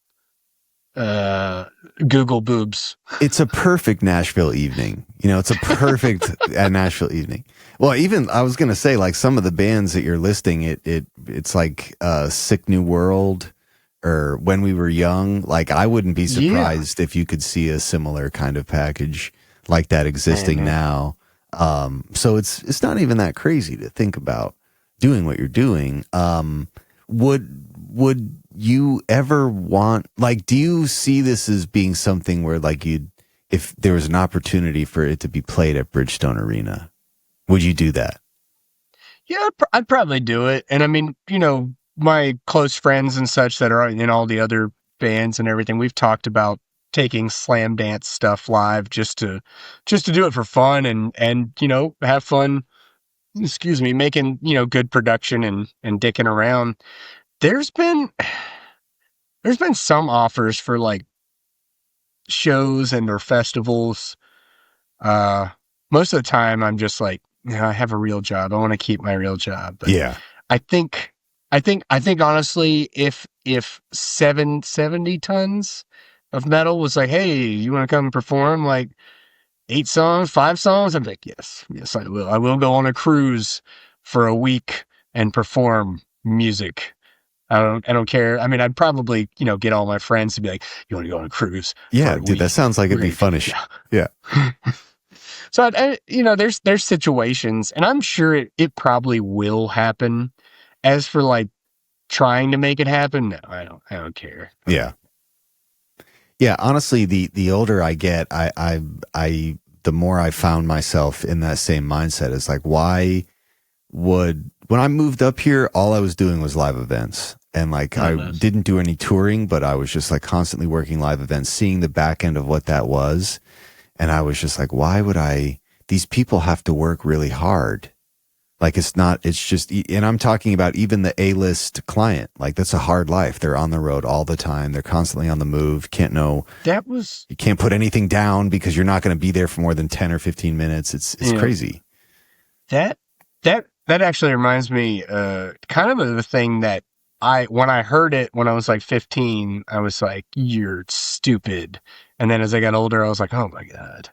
Google boobs. It's a perfect Nashville evening. You know, it's a perfect Nashville evening. Well, even I was gonna say, like some of the bands that you're listing, it's like Sick New World or When We Were Young. Like I wouldn't be surprised if you could see a similar kind of package like that existing now. So it's not even that crazy to think about doing what you're doing. Would you ever want, like, do you see this as being something where like if there was an opportunity for it to be played at Bridgestone Arena, would you do that? Yeah, I'd probably do it. And I mean, you know, my close friends and such that are in all the other bands and everything, we've talked about taking Slamdance stuff live just to do it for fun and you know, have fun, making, you know, good production and dicking around. There's been some offers for like shows and or festivals. Most of the time I'm just like, you know, I have a real job. I want to keep my real job. But yeah. I think honestly, if 70 tons of metal was like, hey, you want to come and perform like 8 songs, 5 songs? I'm like, yes, I will. I will go on a cruise for a week and perform music. I don't care. I mean, I'd probably, get all my friends to be like, you want to go on a cruise? Yeah, dude, that sounds like it'd be fun as shit. Yeah. So, there's situations, and I'm sure it probably will happen. As for like trying to make it happen, no, I don't care. Yeah. Yeah, honestly, the older I get, I the more I found myself in that same mindset. It's like, when I moved up here, all I was doing was live events. And like, I didn't do any touring, but I was just like constantly working live events, seeing the back end of what that was. And I was just like, why would these people have to work really hard? Like, it's just, and I'm talking about even the A-list client. Like, that's a hard life. They're on the road all the time. They're constantly on the move. You can't put anything down because you're not going to be there for more than 10 or 15 minutes. It's crazy. That actually reminds me, kind of the thing that when I heard it when I was like 15, I was like, you're stupid. And then as I got older, I was like, oh my God.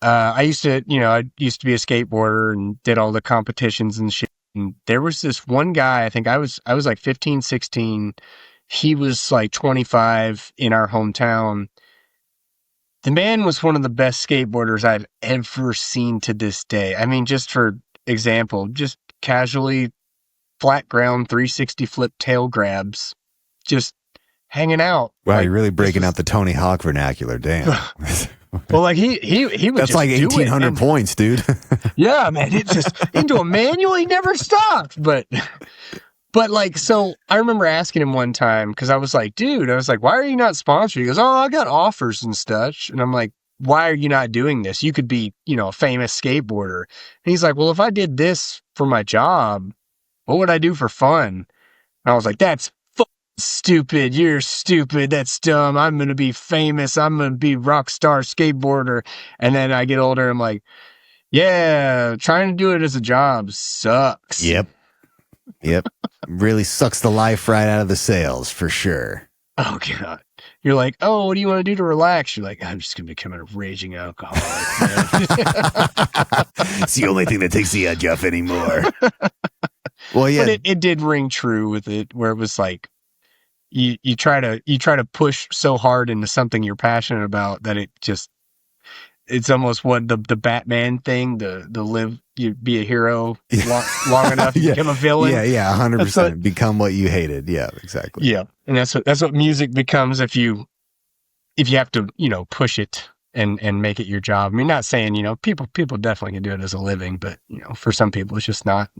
I used to be a skateboarder and did all the competitions and shit. And there was this one guy, I think I was like 15, 16. He was like 25 in our hometown. The man was one of the best skateboarders I've ever seen to this day. I mean, just for example, just casually flat ground 360 flip tail grabs, just hanging out. Wow, you're really breaking out the Tony Hawk vernacular. Damn. Well, like he would. That's just like 1,800 points, dude. Yeah, man. It just into a manual. He never stopped. But like, so I remember asking him one time because I was like, dude, why are you not sponsored? He goes, oh, I got offers and such. And I'm like, why are you not doing this? You could be, a famous skateboarder. And he's like, well, if I did this for my job, what would I do for fun? And I was like, that's stupid. You're stupid. That's dumb. I'm going to be famous. I'm going to be rock star skateboarder. And then I get older. I'm like, yeah, trying to do it as a job sucks. Yep. Really sucks the life right out of the sails for sure. Oh God. You're like, oh, what do you want to do to relax? You're like, I'm just going to become a raging alcoholic. It's the only thing that takes the edge off anymore. Well, yeah. But it did ring true with it where it was like, you try to push so hard into something you're passionate about that it's almost what the Batman thing, the live, you be a hero long enough to become a villain. Yeah, 100%. Become what you hated. Yeah, exactly. Yeah, and that's what music becomes if you have to push it and make it your job. I mean, not saying people definitely can do it as a living, but for some people it's just not.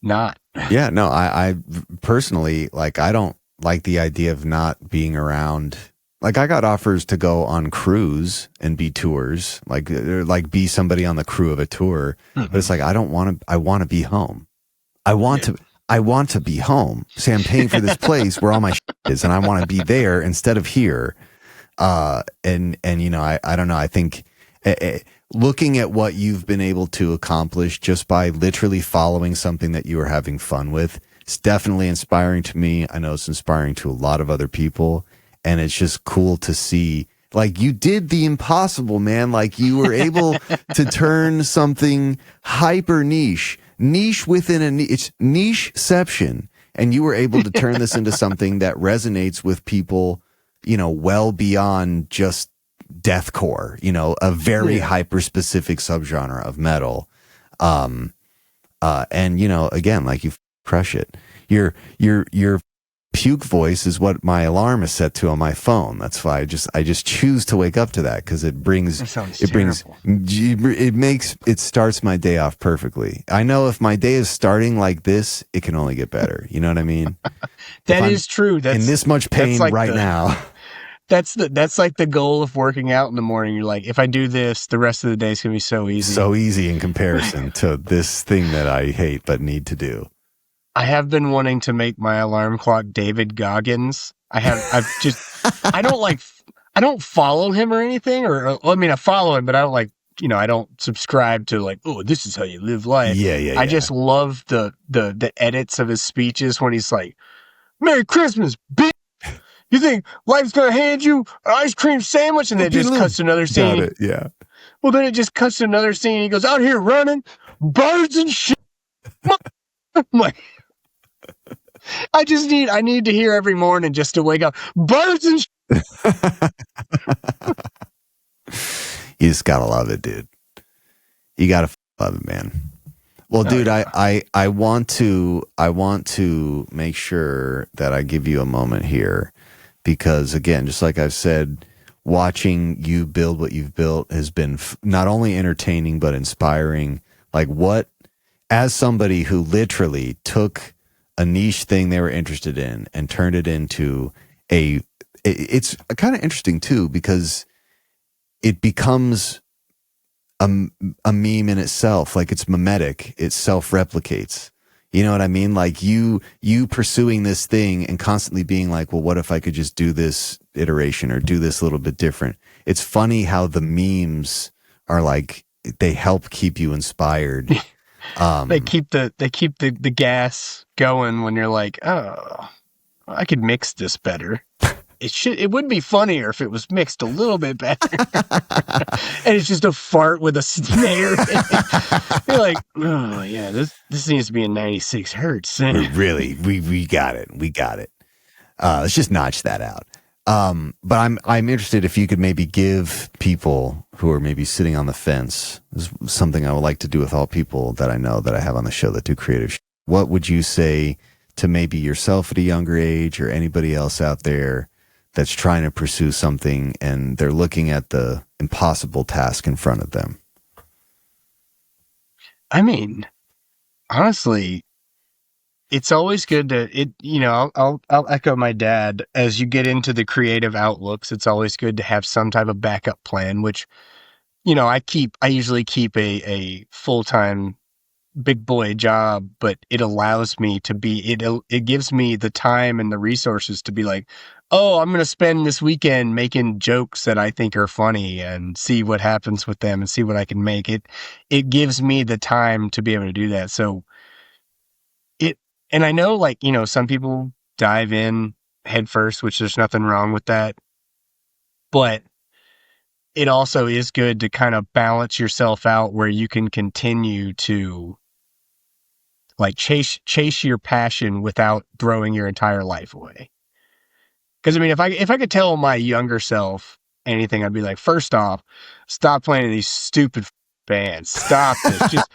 Yeah, no, I personally I don't like the idea of not being around. Like, I got offers to go on cruise and be tours, like be somebody on the crew of a tour. Mm-hmm. But it's like, I want to be home. I want to be home. Say, I'm paying for this place where all my shit is, and I want to be there instead of here. I don't know. I think looking at what you've been able to accomplish just by literally following something that you are having fun with, it's definitely inspiring to me. I know it's inspiring to a lot of other people. And it's just cool to see, like, you did the impossible, man. Like, you were able to turn something hyper niche within a niche. It's nicheception. And you were able to turn this into something that resonates with people, well beyond just deathcore, a very hyper specific subgenre of metal. And, again, like, you crush it. Your puke voice is what my alarm is set to on my phone. That's why I just choose to wake up to that, because it starts my day off perfectly. I know if my day is starting like this, it can only get better. You know what I mean? That is true. That's in this much pain now. That's like the goal of working out in the morning. You're like, if I do this, the rest of the day is gonna be so easy. So easy in comparison to this thing that I hate but need to do. I have been wanting to make my alarm clock David Goggins. I don't follow him or anything, I follow him, but I don't I don't subscribe to oh, this is how you live life. Yeah. I just love the edits of his speeches when he's like, Merry Christmas, bitch. You think life's going to hand you an ice cream sandwich? And then it just cuts to another scene. Got it, yeah. Well, then it just cuts to another scene. He goes out here running, birds and shit. I'm like, I need to hear every morning just to wake up. Birds and You just gotta love it, dude. You gotta love it, man. Well, dude, I want to make sure that I give you a moment here, because again, just like I've said, watching you build what you've built has been not only entertaining but inspiring. Like, what, as somebody who literally took a niche thing they were interested in and turned it into it's kind of interesting too, because it becomes a meme in itself. Like, it's mimetic, it self-replicates. You know what I mean? Like, you pursuing this thing and constantly being like, well, what if I could just do this iteration or do this a little bit different? It's funny how the memes are like, they help keep you inspired. They keep the gas going when you're like, oh, I could mix this better. It would be funnier if it was mixed a little bit better. And it's just a fart with a snare. You're like, oh yeah, this needs to be in 96 hertz. Really, we got it. We got it. Let's just notch that out. But I'm interested if you could maybe give people who are maybe sitting on the fence. This is something I would like to do with all people that I know that I have on the show that do creative. What would you say to maybe yourself at a younger age, or anybody else out there that's trying to pursue something and they're looking at the impossible task in front of them? I mean, honestly, it's always good to I'll echo my dad. As you get into the creative outlooks, it's always good to have some type of backup plan, which, I usually keep a full-time big boy job, but it allows me to it gives me the time and the resources to be like, oh, I'm going to spend this weekend making jokes that I think are funny and see what happens with them and see what I can make. It gives me the time to be able to do that. So and I know, like, some people dive in head first, which there's nothing wrong with that. But it also is good to kind of balance yourself out where you can continue to, like, chase your passion without throwing your entire life away. Because, I mean, if I could tell my younger self anything, I'd be like, first off, stop playing these stupid bands. Stop this. Just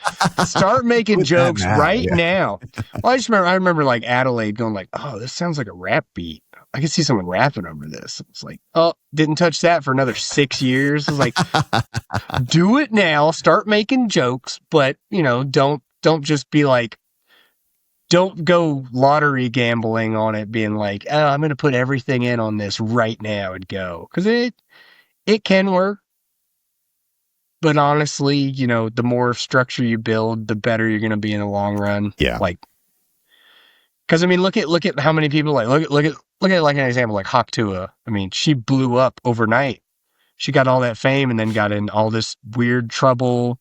start making jokes now. Well, I remember like Adelaide going like, oh, this sounds like a rap beat. I could see someone rapping over this. It's like, oh, didn't touch that for another 6 years. It's like, do it now. Start making jokes, but don't just be like, don't go lottery gambling on it, being like, oh, I'm going to put everything in on this right now and go. Because it can work. But honestly, the more structure you build, the better you're going to be in the long run. Yeah. Like, because I mean, look at how many people look at like an example like Hawk Tuah. I mean, she blew up overnight. She got all that fame and then got in all this weird trouble.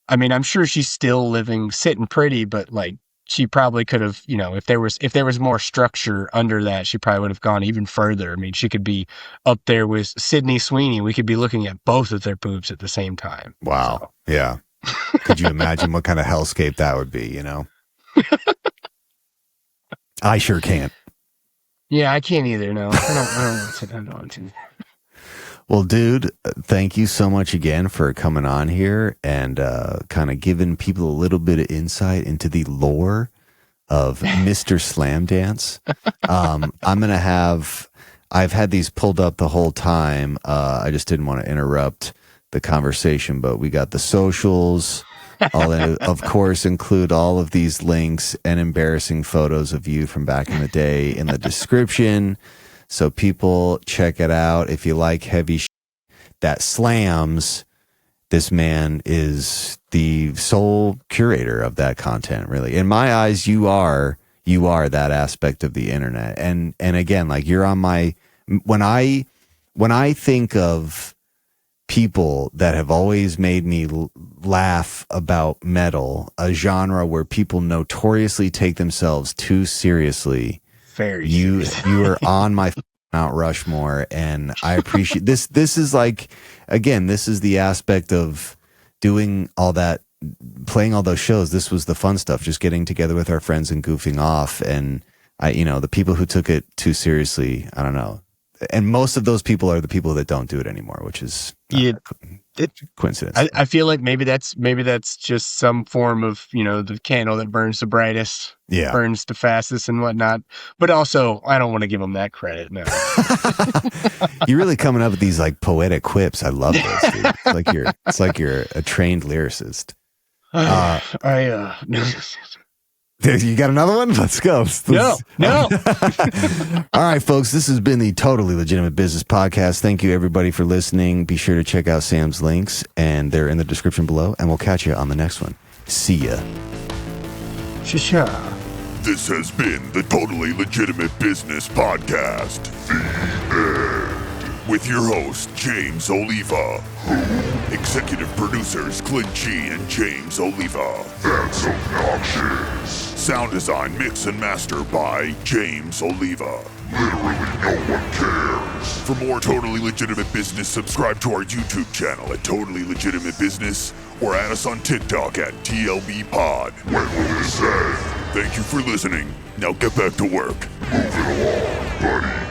I mean, I'm sure she's still sitting pretty, but like, she probably could have, if there was more structure under that, she probably would have gone even further. I mean, she could be up there with Sydney Sweeney. We could be looking at both of their boobs at the same time. Wow. So. Yeah. Could you imagine what kind of hellscape that would be, I sure can't. Yeah, I can't either. No, I don't want to. Well, dude, thank you so much again for coming on here and kind of giving people a little bit of insight into the lore of Mr. Slamdance. I've had these pulled up the whole time. I just didn't want to interrupt the conversation, but we got the socials. I'll, of course, include all of these links and embarrassing photos of you from back in the day in the description. So people check it out. If you like heavy that slams, this man is the sole curator of that content, really. In my eyes, you are that aspect of the internet. And again, like, you're on my, when I think of people that have always made me laugh about metal, a genre where people notoriously take themselves too seriously, you are on my Mount Rushmore, and I appreciate this. This is like, again, this is the aspect of doing all that playing all those shows, this was the fun stuff, just getting together with our friends and goofing off. And the people who took it too seriously, I don't know. And most of those people are the people that don't do it anymore, which is coincidence. I feel like maybe that's just some form of, the candle that burns the brightest, burns the fastest and whatnot. But also, I don't want to give them that credit. No. You're really coming up with these like poetic quips. I love those, dude. It's like you're a trained lyricist. You got another one? Let's go. No. All right, folks, this has been the Totally Legitimate Business Podcast. Thank you, everybody, for listening. Be sure to check out Sam's links, and they're in the description below, and we'll catch you on the next one. See ya. Sha-sha. This has been the Totally Legitimate Business Podcast. The end. With your host, James Oliva. Executive producers, Clint G and James Oliva. That's obnoxious. Sound design, mix, and master by James Oliva. Literally no one cares. For more Totally Legitimate Business, subscribe to our YouTube channel at Totally Legitimate Business or add us on TikTok at TLB Pod. When will this end? Thank you for listening. Now get back to work. Move it along, buddy.